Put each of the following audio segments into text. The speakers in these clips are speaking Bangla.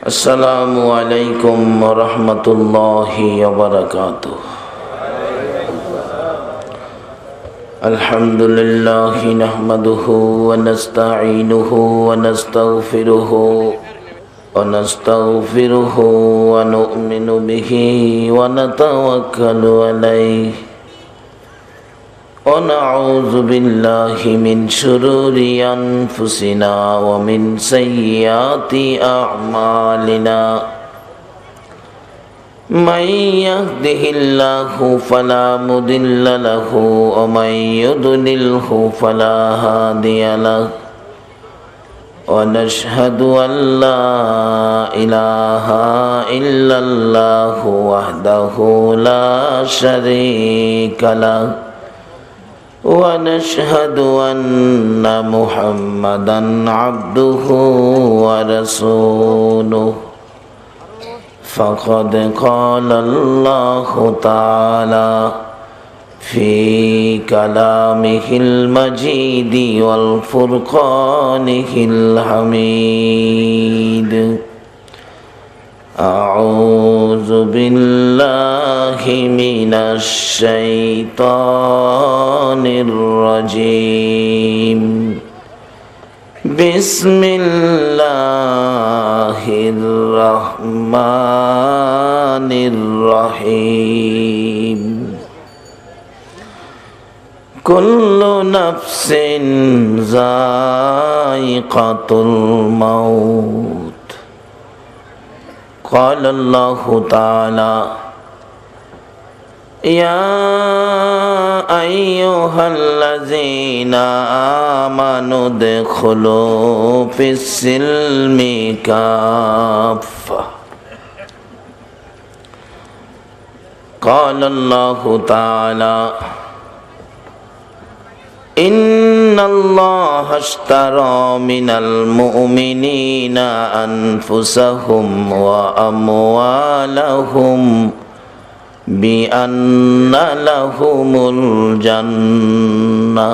আসসালামু আলাইকুম ওয়া রাহমাতুল্লাহি ওয়া বারাকাতুহু। আলহামদুলিল্লাহি নাহমাদুহু ওয়া নাস্তাঈনুহু ওয়া নাস্তাগফিরুহু ওয়া নু'মিনু বিহি ওয়া নাতাওয়াক্কালু আলাইহি ونعوذ بالله من شرور أنفسنا ومن سيئات أعمالنا من يهده الله فلا مضل له ومن يضلله فلا هادي له ونشهد أن لا إله إلا الله وحده لا شريك له ونشهد أن محمدا عبده ورسوله فقد قال الله تعالى في كلامه المجيد والفرقانه الحميد أعوذ بالله من الشيطان الرجيم بسم الله الرحمن الرحيم كل نفس ذائقة الموت قال الله تعالى يا أيها الذين آمنوا ادخلوا في السلم كافة قال الله تعالى إن الله اشترى من المؤمنين أنفسهم وأموالهم بأن لهم الجنة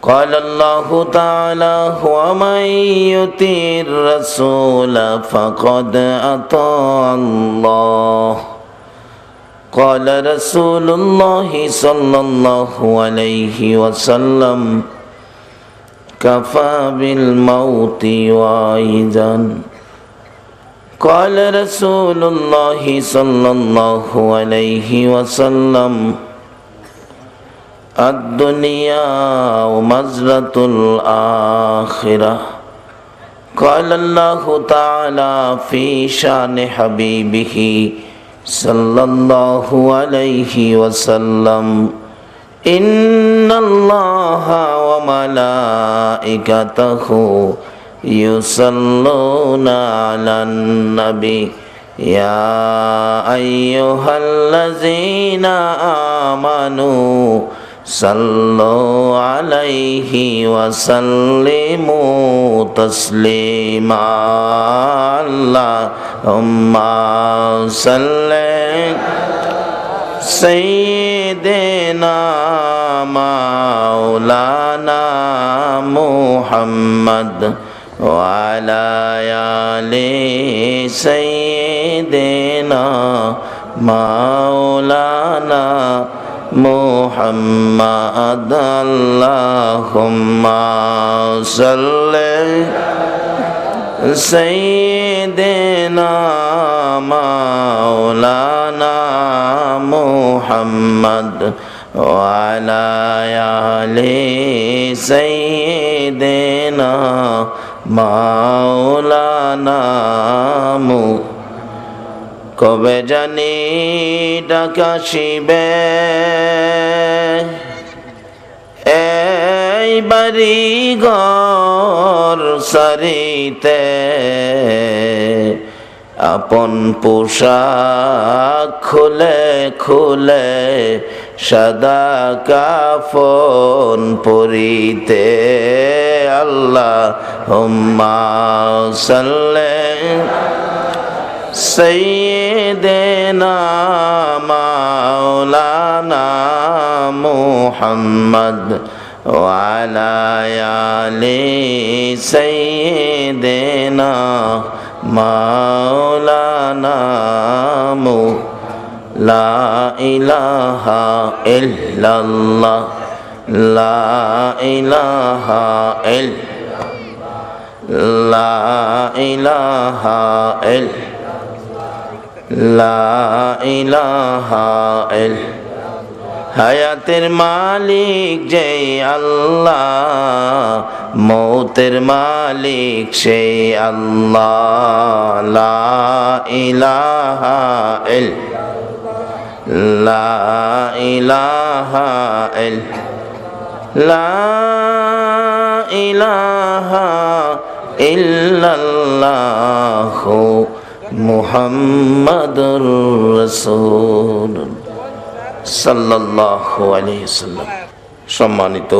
قال الله تعالى ومن يطع الرسول فقد أطاع الله قال رسول الله صلى الله عليه وسلم كفى بالموت واعظا قال رسول الله صلى الله عليه وسلم الدنيا مزرعة الآخرة قال الله تعالى في شان حبيبه صلى الله عليه وسلم إن الله وملائكته يصلون على النبي يا أيها الذين آمنوا صلوا عليه وسلموا تسليما اللهم صل سيدنا مولانا محمد وعلى آل سيدنا مولانا محمد اللهم صل سيدنا مولانا محمد وعلى آل سيدنا مولانا কবে জানি ডাকাশিবে এই বাড়ি ঘর সারিতে আপন পোশাক খুলে খুলে সাদা কাফন পরিতে আল্লাহুম্মা সাল্লি سيدنا مولانا محمد وعلى آل سيدنا مولانا لا إله إلا الله لا إله إلا لا إله إلا لا إله إلا হায়াতের মালিক যে আল্লাহ, মৌতের মালিক সেই আল্লাহ। লা ইলাহা ইল্লা লা ইলাহা ইল্লা লা ইলাহা ইল্লাল্লাহু মুহাম্মাদুর রাসূলুল্লাহ সাল্লাল্লাহু আলাইহি ওয়াসাল্লাম। সম্মানিত,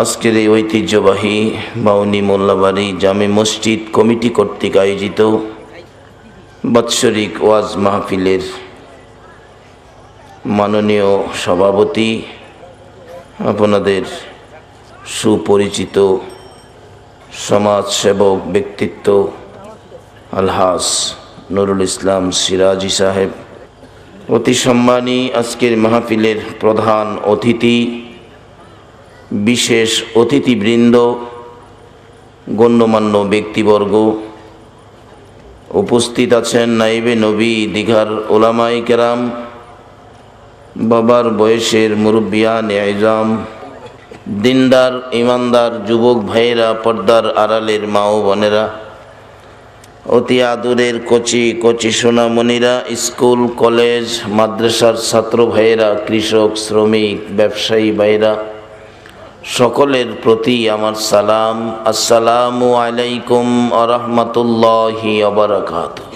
আজকের এই ঐতিহ্যবাহী মাউনী মোল্লাবাড়ি জামে মসজিদ কমিটি কর্তৃক আয়োজিত বাৎসরিক ওয়াজ মাহফিলের মাননীয় সভাপতি, আপনাদের সুপরিচিত সমাজসেবক ব্যক্তিত্ব আলহাজ নুরুল ইসলাম সিরাজি সাহেব, অতি সম্মানী আজকের মাহফিলের প্রধান অতিথি, বিশেষ অতিথিবৃন্দ, গণ্যমান্য ব্যক্তিবর্গ, উপস্থিত আছেন নাইবে নবী দীঘার ওলামায়ে কেরাম, বাবার বয়সের মুরব্বিয়ান আইজাম, দিনদার ইমানদার যুবক ভাইয়েরা, পর্দার আড়ালের মা ও বোনেরা, অতি আদরের কচি কচি সোনামণিরা, স্কুল কলেজ মাদ্রাসার ছাত্র ভাইয়েরা, কৃষক শ্রমিক ব্যবসায়ী ভাইয়েরা, সকলের প্রতি আমার সালাম। আসসালামু আলাইকুম ওয়া রাহমাতুল্লাহি ওয়া বারাকাতুহু।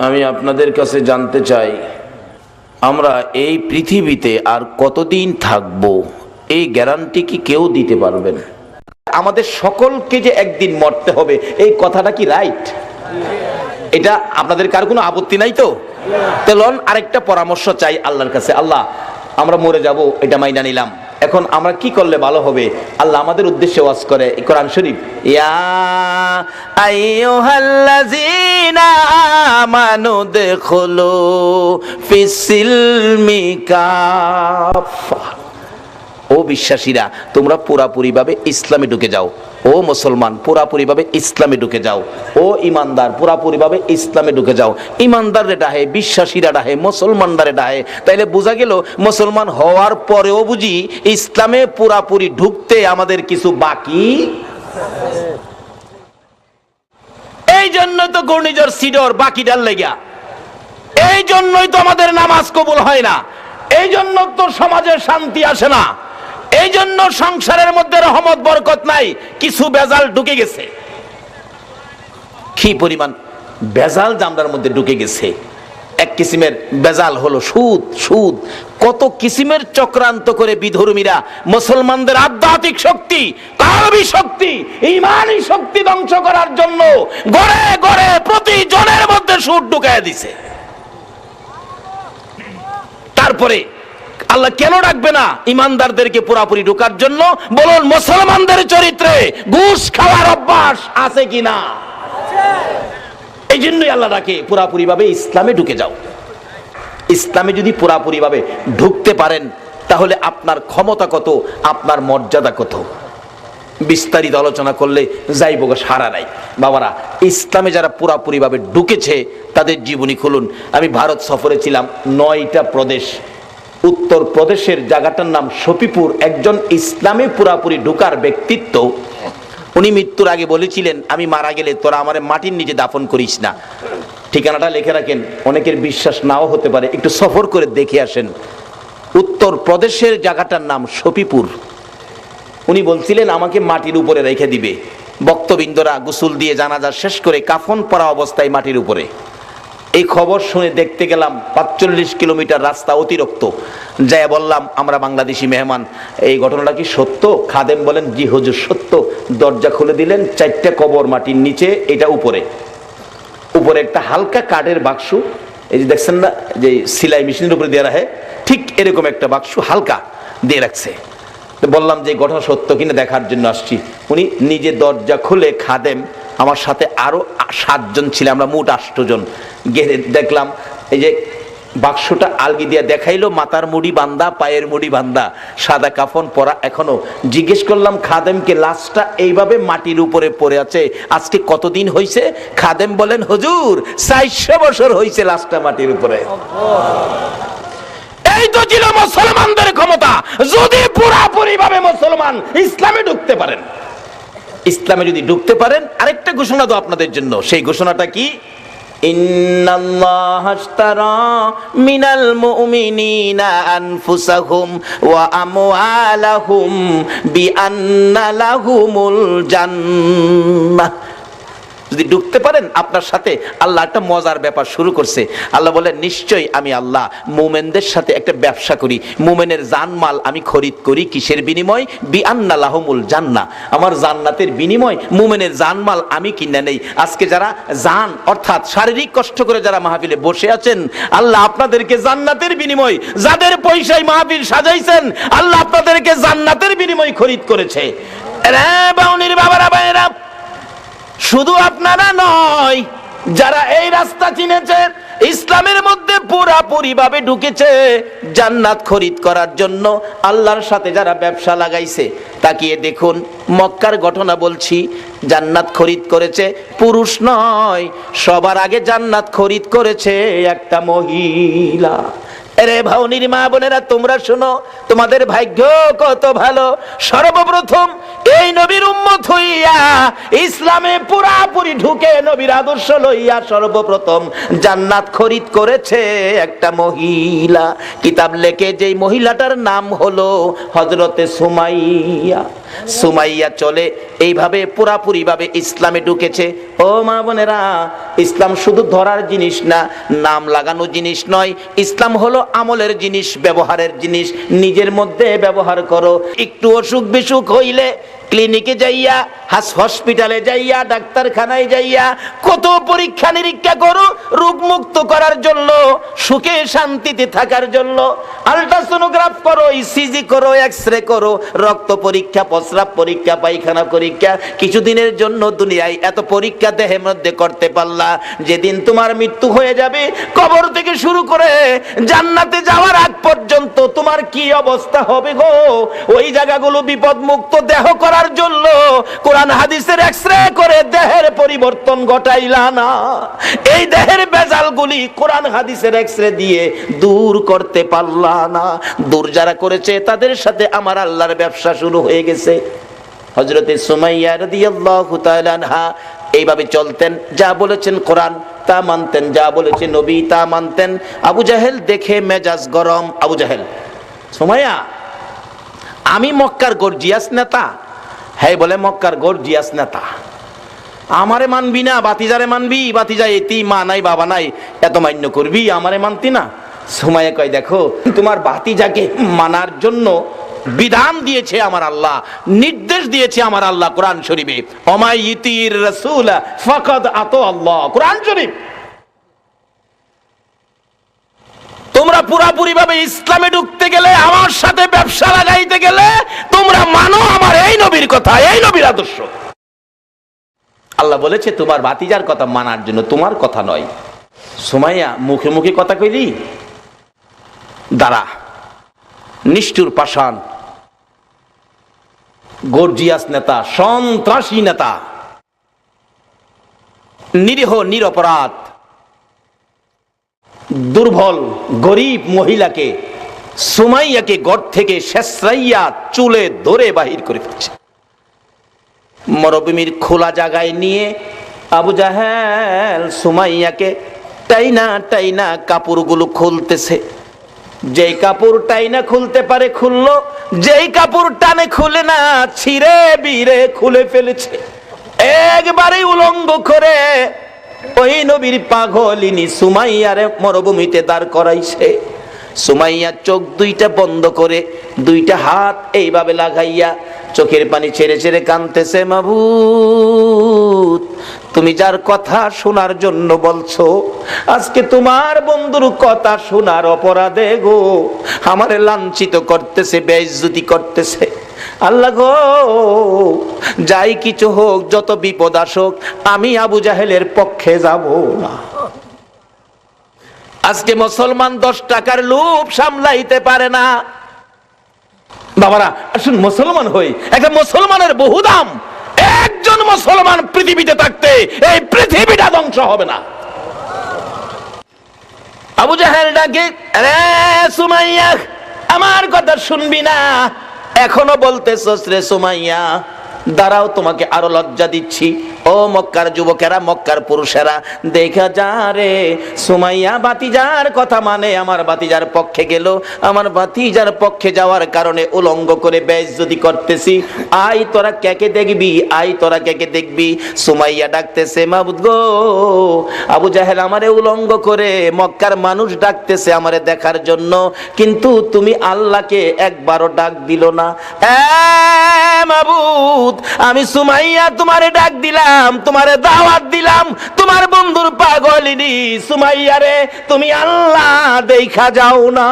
আমি আপনাদের কাছে জানতে চাই, আমরা এই পৃথিবীতে আর কতদিন থাকব, এই গ্যারান্টি কি কেউ দিতে পারবেন? আমাদের সকলকে যে একদিন মরতে হবে, এই কথাটা কি রাইট? এটা আপনাদের কার কোনো আপত্তি নাই তো? তেলন আরেকটা পরামর্শ চাই আল্লাহর কাছে। আল্লাহ, আমরা মরে যাব, এটা মাইনা নিলাম, এখন আমরা কি করলে ভালো হবে? আল্লাহ আমাদের উদ্দেশ্যে ওয়াজ করে কোরআন শরীফ, ইয়া আইয়ুহাল্লাযীনা আমানু দুখুলু ফিস-সিলমি কাফা। ও বিশ্বাসীরা, তোমরা পুরাপুরিভাবে ইসলামে ঢুকে যাও। ও মুসলমান, পুরাপুরিভাবে ইসলামে ঢুকে যাও। ও ইমানদার, পুরাপুরিভাবে ইসলামে ঢুকে যাও। ইমানদারে ডাহে, বিশ্বাসীরা ডাহে, মুসলমানদারে ডাহে। তাইলে বোঝা গেল মুসলমান হওয়ার পরেও বুঝি ইসলামে পুরাপুরি ঢুকতে আমাদের কিছু বাকি। এই জন্য তো ঘূর্ণিঝড় সিডর বাকি ডাল লেগা, এই জন্যই তো আমাদের নামাজ কবুল হয় না, এই জন্য তো সমাজে শান্তি আসে না, এই জন্য সংসারের মধ্যে রহমত বরকত নাই। কিছু বেজাল ঢুকে গেছে। কি পরিমাণ বেজাল জামদার মধ্যে ঢুকে গেছে! এক কিসিমের বেজাল হলো সুদ। সুদ কত কিসিমের চক্রান্ত করে বিধর্মীরা মুসলমানদের আধ্যাত্মিক শক্তি, কালবি শক্তি, ঈমানি শক্তি ধ্বংস করার জন্য গড়ে গড়ে প্রতি জনের মধ্যে সুদ ঢুকায় দিছে। তারপরে আল্লাহ কেন ডাকবে না ইমানদারদেরকে পুরাপুরি ঢোকার জন্য? বলুন, মুসলমানদের চরিত্রে ঘুষ খাওয়ার অভ্যাস আছে কিনা? এই জন্যই আল্লাহ ডাকে পুরাপুরি ভাবে ইসলামে ঢুকে যাও। ইসলামে যদি পুরাপুরি ভাবে ঢুকতে পারেন, তাহলে আপনার ক্ষমতা কত, আপনার মর্যাদা কত, বিস্তারিত আলোচনা করলে যাইব সারা নাই। বাবারা, ইসলামে যারা পুরাপুরি ভাবে ঢুকেছে তাদের জীবনী খুলুন। আমি ভারত সফরে ছিলাম, 9টা প্রদেশ। উত্তর প্রদেশের জায়গাটার নাম শফিপুর। একজন ইসলামে পুরাপুরি ঢুকার ব্যক্তিত্ব, উনি মৃত্যুর আগে বলেছিলেন, আমি মারা গেলে তোরা আমার মাটির নিচে দাফন করিস না। ঠিকানাটা লিখে রাখেন, অনেকের বিশ্বাস নাও হতে পারে, একটু সফর করে দেখে আসেন। উত্তর প্রদেশের জায়গাটার নাম শফিপুর। উনি বলছিলেন আমাকে মাটির উপরে রেখে দিবে। বক্তবৃন্দরা গোসল দিয়ে জানাজা শেষ করে কাফন পরা অবস্থায় মাটির উপরে। এই খবর শুনে দেখতে গেলাম, 45 কিলোমিটার রাস্তা অতিরিক্ত। যাই বললাম, আমরা বাংলাদেশি মেহমান, এই ঘটনাটা কি সত্য? খাদেম বলেন, জি হুজুর সত্য। দরজা খুলে দিলেন, 4টে কবর মাটির নিচে, এটা উপরে। উপরে একটা হালকা কাঠের বাক্স, এই যে দেখছেন না যে সেলাই মেশিনের উপরে দিয়ে রাখে, ঠিক এরকম একটা বাক্স হালকা দিয়ে রাখছে। তো বললাম যে ঘটনা সত্য কিনা দেখার জন্য আসছি। উনি নিজে দরজা খুলে, খাদেম আমার সাথে আরো 7 জন ছিল, আমরা মোট 8 জন গিয়ে দেখলাম এই যে বাক্সটা আলগি দিয়ে দেখাইলো, মাথার মুড়ি বান্ধা, পায়ের মুড়ি বান্ধা, সাদা কাফন পরা এখনো। জিজ্ঞেস করলাম খাদেমকে, লাশটা এইভাবে মাটির উপরে পড়ে আছে আজকে কতদিন হয়েছে? খাদেম বলেন, হুজুর 400 বছর হয়েছে লাশটা মাটির উপরে। এই তো ছিল মুসলমানদের ক্ষমতা। যদি পুরাপুরি ভাবে মুসলমান ইসলামে ঢুকতে পারেন, ইসলামে যদি ঢুকতে পারেন, আরেকটা ঘোষণা দাও আপনাদের জন্য। সেই ঘোষণাটা কি? ইন্নাল্লাহা আশতারা মিনাল মুমিনিনা আনফুসাহুম ওয়া আমওয়ালাহুম বিআন্না লাহুমুল জান্নাহ। যদি ঢুকতে পারেন, আপনার সাথে আল্লাহ একটা মজার ব্যাপার শুরু করছে। আল্লাহ বলেন, নিশ্চয়ই আমি আল্লাহ মুমিনদের সাথে একটা ব্যবসা করি, মুমিনের জানমাল আমি খরিদ করি। কিসের বিনিময়? বিআন্না লাহুমুল জান্নাহ, আমার জান্নাতের বিনিময় মুমিনের জানমাল আমি কিনে নেই। আজকে যারা জান অর্থাৎ শারীরিক কষ্ট করে যারা মাহফিলে বসে আছেন, আল্লাহ আপনাদেরকে জান্নাতের বিনিময়, যাদের পয়সায় মাহফিল সাজাইছেন, আল্লাহ আপনাদেরকে জান্নাতের বিনিময় খরিদ করেছে। রে বাউনির বাবারা ভাইরা, শুধু আপনারা নয়, যারা এই রাস্তা চিনেছে, ইসলামের মধ্যে পুরাপুরি ভাবে ঢুকেছে, জান্নাত খরিদ করার জন্য আল্লাহর সাথে যারা ব্যবসা লাগাইছে, তাকিয়ে দেখুন মক্কার ঘটনা বলছি। জান্নাত খরিদ করেছে পুরুষ নয়, সবার আগে জান্নাত খরিদ করেছে একটা মহিলা। আরে ভাউনির মা বোনেরা, তোমরা শোনো, তোমাদের ভাগ্য কত ভালো। সর্বপ্রথম এই নবীর উম্মত হইয়া ইসলামে পুরাপুরি ঢুকে নবীর আদর্শ লইয়া সর্বপ্রথম জান্নাত খরিদ করেছে একটা মহিলা। কিতাব লেখে যেই মহিলাটার নাম হলো হযরতে সুমাইয়া। সুমাইয়া চলে এইভাবে পুরাপুরি ভাবে ইসলামে ঢুকেছে। ও মা বোনেরা, ইসলাম শুধু ধরার জিনিস না, নাম লাগানো জিনিস নয়। ইসলাম হলো আমলের জিনিস, ব্যবহারের জিনিস। নিজের মধ্যে ব্যবহার করো। একটু অসুখ বিসুখ হইলে ক্লিনিকে যাইয়া, হসপিটালে যাইয়া, ডাক্তারখানায় যাইয়া কত পরীক্ষা নিরীক্ষা করো রোগ মুক্ত করার জন্য, সুখে শান্তিতে থাকার জন্য। আল্ট্রাসোনোগ্রাফ করো, ইসিজি করো, এক্সরে করো, রক্ত পরীক্ষা, প্রস্রাব পরীক্ষা, পায়খানা পরীক্ষা। কিছুদিনের জন্য দুনিয়ায় এত পরীক্ষা দেহের মধ্যে করতে পারলা, যেদিন তোমার মৃত্যু হয়ে যাবে, কবর থেকে শুরু করে জান্নাতে যাওয়ার আগ পর্যন্ত তোমার কি অবস্থা হবে গো? ওই জায়গাগুলো বিপদ মুক্ত দেহ করার জন্য কোরআন হাদিসের এক্সরে করে দেহের পরিবর্তন ঘটাইলা না। এই দেহের বেজালগুলি কোরআন হাদিসের এক্সরে দিয়ে দূর করতে পারলা না। দূর যারা করেছে তাদের সাথে আমার আল্লাহর ব্যবসা শুরু হয়ে গেছে। হযরতে সুমাইয়া রাদিয়াল্লাহু তাআলা আনহা এইভাবে চলতেন, যা বলেছেন কোরআন তা মানতেন, যা বলেছে নবী তা মানতেন। আবু জাহেল দেখে মেজাজ গরম। আবু জাহেল, সুমাইয়া আমি মক্কার গর্জিয়াস নেতা। হ্যাঁ বলে, মক্কার গর্জিয়াস নেতা, আমারে মানবি না, বাতিজারে মানবি? বাতিজা এতি মা নাই বাবা নাই, এত মান্য করবি, আমারে মানতি না? সুমাইয়া কয়, দেখো তোমার বাতিজাকে মানার জন্য বিধান দিয়েছে আমার আল্লাহ, নির্দেশ দিয়েছে আমার আল্লাহ কোরআন শরীফে, ওমাই ইতির রাসূল ফাকাদ আতা আল্লাহ, কোরআন শরীফ। তোমরা পুরাপুরি ভাবে ইসলামে ঢুকতে গেলে, আমার সাথে ব্যবসা লাগাইতে গেলে, তোমরা মানো আমার এই নবীর কথা, এই নবীর আদর্শ। আল্লাহ বলেছে তোমার ভাতিজার কথা মানার জন্য, তোমার কথা নয়। সুমাইয়া মুখে মুখে কথা কইলি, দাঁড়া, নিষ্ঠুর পাষাণ, গর্জিয়াস নেতা, সন্ত্রাসী নেতা, নিরীহ নিরপরাধ দুর্বল গরিব মহিলাকে, সুমাইয়াকে ঘর থেকে শেষরাইয়া চুলে ধরে বাহির করে ফেলছে। মরুভূমির খোলা জায়গায় নিয়ে আবু জাহেল সুমাইয়াকে টাইনা টাইনা কাপড়গুলো খুলতেছে। যেই কাপড় টাইনা খুলতে পারে খুললো, যেই কাপড় টানে খুলে না ছিঁড়ে বিড়ে খুলে ফেলেছে। একবারে উলঙ্গ করে ওই নবীর পাগলিনী সুমাইয়ারে মরুভূমিতে দাঁড় করাইছে। সুমাইয়া চোখ দুইটা বন্ধ করে দুইটা হাত এইভাবে লাগাইয়া চোখের পানি ছেড়ে ছেড়ে কাঁদতেছে, মাবুদ তুমি যার কথা শোনার জন্য বলছো, আজকে তোমার বন্ধুর কথা শোনার অপরাধে গো আমারে লাঞ্ছিত করতেছে, বেইজ্জতি করতেছে। আল্লাহ গো, যাই কিছু হোক, যত বিপদ আসুক, আমি আবু জাহেলের পক্ষে যাব না। আজকে মুসলমান 10 টাকার লোভ সামলাইতে পারে না। বাবারা আসুন মুসলমান হই, একটা মুসলমানের বহু দাম। একজন মুসলমান পৃথিবীতে থাকতে এই পৃথিবীটা ধ্বংস হবে না। আবু জাহেল ডাকে, আরে সুমাইয়া, আমার কথা শুনবি না? এখনো বলতেছস রে সুমাইয়া? দাঁড়াও, তোমাকে আরো লজ্জা দিচ্ছি। ও মক্কার যুবকেরা, মক্কার পুরুষেরা, দেখা যা রে, সুমাইয়া বাতিজার কথা মানে আমার বাতিজার পক্ষে গেল, আমার বাতিজার পক্ষে যাওয়ার কারণে উলঙ্গ করে বেইজ্জতি করতেছি। আই তোরা কেকে দেখবি, আই তোরা কেকে দেখবি। সুমাইয়া ডাকতেছে, মাবুদ গো, আবু জাহেল আমারে উলঙ্গ করে মক্কার মানুষ ডাকতেছে আমারে দেখার জন্য, কিন্তু তুমি আল্লাহকে একবারও ডাক দিল না। মাবুদ, আমি সুমাইয়া তোমারে ডাক দিলাম, তোমারে দাওয়াত দিলাম, তোমার বন্ধুর পাগলিনী সুমাইয়া রে তুমি আল্লাহ দেখা যাও না।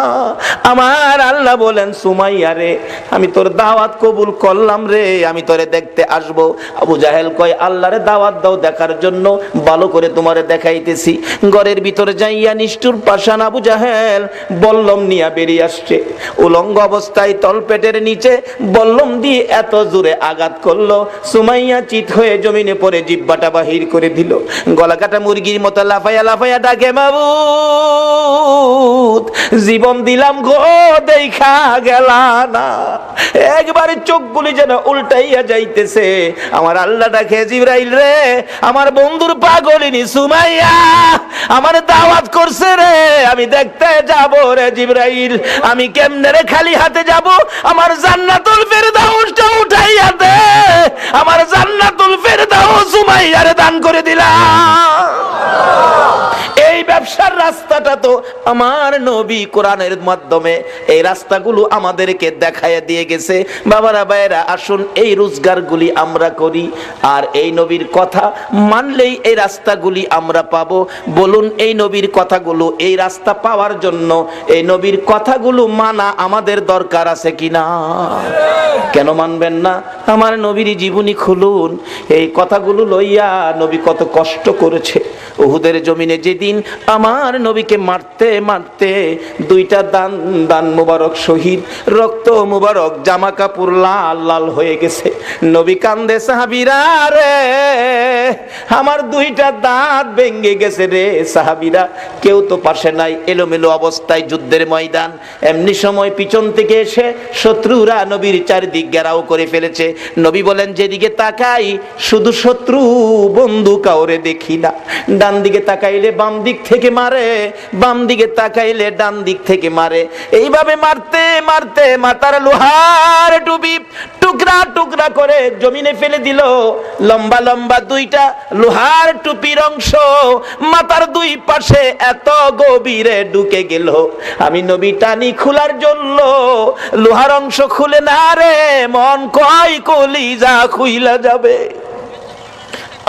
আমার আল্লাহ বলেন, সুমাইয়া রে আমি তোর দাওয়াত কবুল করলাম রে, আমি তোরে দেখতে আসব। আবু জাহেল কয়, আল্লাহরে দাওয়াত দাও দেখার জন্য, ভালো করে তোমারে দেখাইতেছি। ঘরের ভিতরে যাইয়া নিষ্ঠুর পাষাণ আবু জাহেল বল্লম নিয়ে বেরিয়ে আসছে। উলঙ্গ অবস্থায় তলপেটের নিচে বল্লম দিয়ে এত জোরে আঘাত করলো, সুমাইয়া চিত হয়ে জমিনে পড়ে জিহ্বাটা বাহির করে দিল। গলা কাটা মুরগির মতো লাফাইয়া লাফাইয়া ডাকে, মাবুদ জীবন দিলাম গো, দেখা গেলা না। একবারে চোখগুলি যেন উল্টাইয়া যাইতেছে। আমার আল্লাহ ডাকে, জিবরাইল রে, আমার বন্ধুর পাগলিনী সুমাইয়া আমার দাওয়াত করছে রে, আমি দেখতে যাব রে। জিবরাইল, আমি কেমনে রে খালি হাতে যাব? আমার জান্নাতুল ফেরদাউসটা উঠাইয়া দে, আমার জান্নাতুল ফেরদাউস সুমাইয়ারে দান করে দিলাম। এই ব্যবসার রাস্তাটা তো আমার নবী কোরআনের মাধ্যমে এই রাস্তাগুলো আমাদেরকে দেখাইয়া দিয়ে গেছে। বাবারা ভাইয়েরা, আসুন এই রোজগারগুলি আমরা করি, আর এই নবীর কথা মানলেই এই রাস্তাগুলি আমরা পাবো। বলুন, এই নবীর কথাগুলো, এই রাস্তা পাওয়ার জন্য এই নবীর কথাগুলো মানা আমাদের দরকার আছে কিনা? কেন মানবেন না? আমার নবীর জীবনী খুলুন, এই কথাগুলো লইয়া নবী কত কষ্ট করেছে। উহুদের জমিনে যেদিন আমার নবীকে মারতে মারতে 2টা দান মুবারক শহীদ, রক্ত মুবারক, জামা কাপড় লাল লাল হয়ে গেছে। নবী কান্দে, সাহাবীরা রে আমার 2টা দাঁত ভেঙে গেছে রে। সাহাবীরা কেউ তো পাশে নাই, এলোমেলো অবস্থায় যুদ্ধের ময়দান। এমনি সময় পিছন থেকে এসে শত্রুরা নবীর চারদিক ঘেরাও করে ফেলেছে। নবী বলেন, যেদিকে তাকাই শুধু শত্রু, বন্ধু কাউরে দেখি না। ডান দিকে তাকাইলে বাম দিক থেকে মারে, বাম দিকে তাকাইলে ডান দিক থেকে মারে। এইভাবে মারতে মারতে মাথার লোহার টুপি টুকরা টুকরা করে জমিনে ফেলে দিল। লম্বা লম্বা 2টা লোহার টুপির অংশ মাথার 2 পাশে এত গভীরে ঢুকে গেল। আমি নবী টানি খোলার জন্য লোহার অংশ খুলে না রে, মন কয় কলিজা খুইলা যাবে।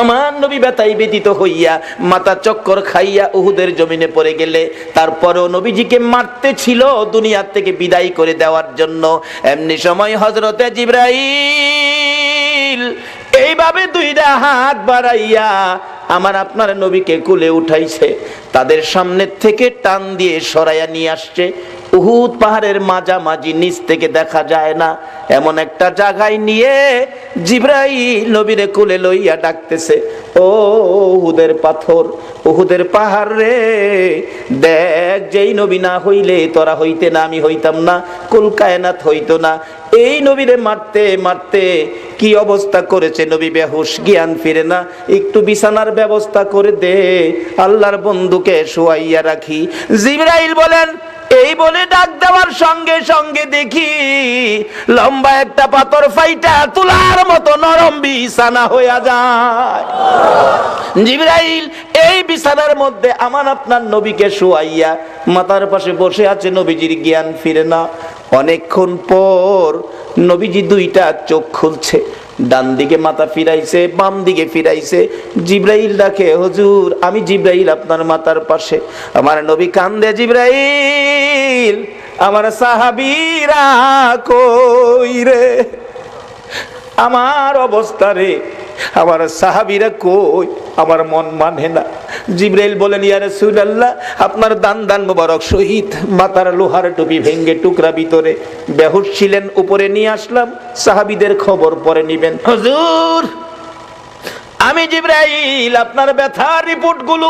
আমার নবী ব্যথায় ব্যথিত হইয়া মাথা চক্কর খাইয়া উহুদের জমিনে পড়ে গেলে, তারপরেও নবীজিকে মারতে ছিল দুনিয়া থেকে বিদায় করে দেওয়ার জন্য। এমনি সময় হযরতে জিবরাইল এইভাবে 2টা হাত বাড়াইয়া আমার আপনার নবীকে কুলে উঠাইছে, তাদের সামনে থেকে টান দিয়ে সরাইয়া নিয়ে আসছে। উহুদ পাহাড়ের মাঝামাঝি, নিচ থেকে দেখা যায় না এমন একটা জায়গায় নিয়ে জিবরাইল নবীরে কুলে লইয়া ডাকতেছে, ও উহুদের পাথর, উহুদের পাহাড় রে, দেখ যেই নবী না হইলে তোরা হইতে না, আমি হইতাম না, কুল কায়নাত হইতো না। এই নবীরে মারতে মারতে কি অবস্থা করেছে, নবী বেহুশ, জ্ঞান ফিরে না। একটু বিছানার ব্যবস্থা করে দে, আল্লাহর বন্ধুকে শোয়াইয়া রাখি। জিবরাইল বলেন, এই বলে ডাক দেওয়ার সঙ্গে সঙ্গে দেখি লম্বা একটা পাথর ফাইটা তুলার মতো নরম বিছানা হইয়া যায়। জিবরাইল এই বিছানার মধ্যে আমার আপনার নবীকে শুয়াইয়া মাথার পাশে বসে আছে। নবীজির জ্ঞান ফিরে না। অনেকক্ষণ পর নবীজি দুইটা চোখ খুলছে, ডান দিকে মাথা ফিরাইছে, বাম দিকে ফিরাইছে। জিবরাইল ডাকে, হুজুর আমি জিবরাইল আপনার মাথার পাশে। আমার নবী কান্দে, জিবরাইল আমার সাহাবীরা কই রে, আমার অবস্থা রে, আমার সাহাবীরা কই, আমার মন মানে না। জিবরাইল বলেন, ইয়া রাসূলুল্লাহ আপনার দান দান মোবারক শহীদ, মাথার লোহার টুপি ভেঙ্গে টুকরা ভিতরে, বেহুশ ছিলেন, উপরে নিয়ে আসলাম, সাহাবীদের খবর পরে নিবেন। হুজুর আমি জিবরাইল আপনার ব্যথার রিপোর্টগুলো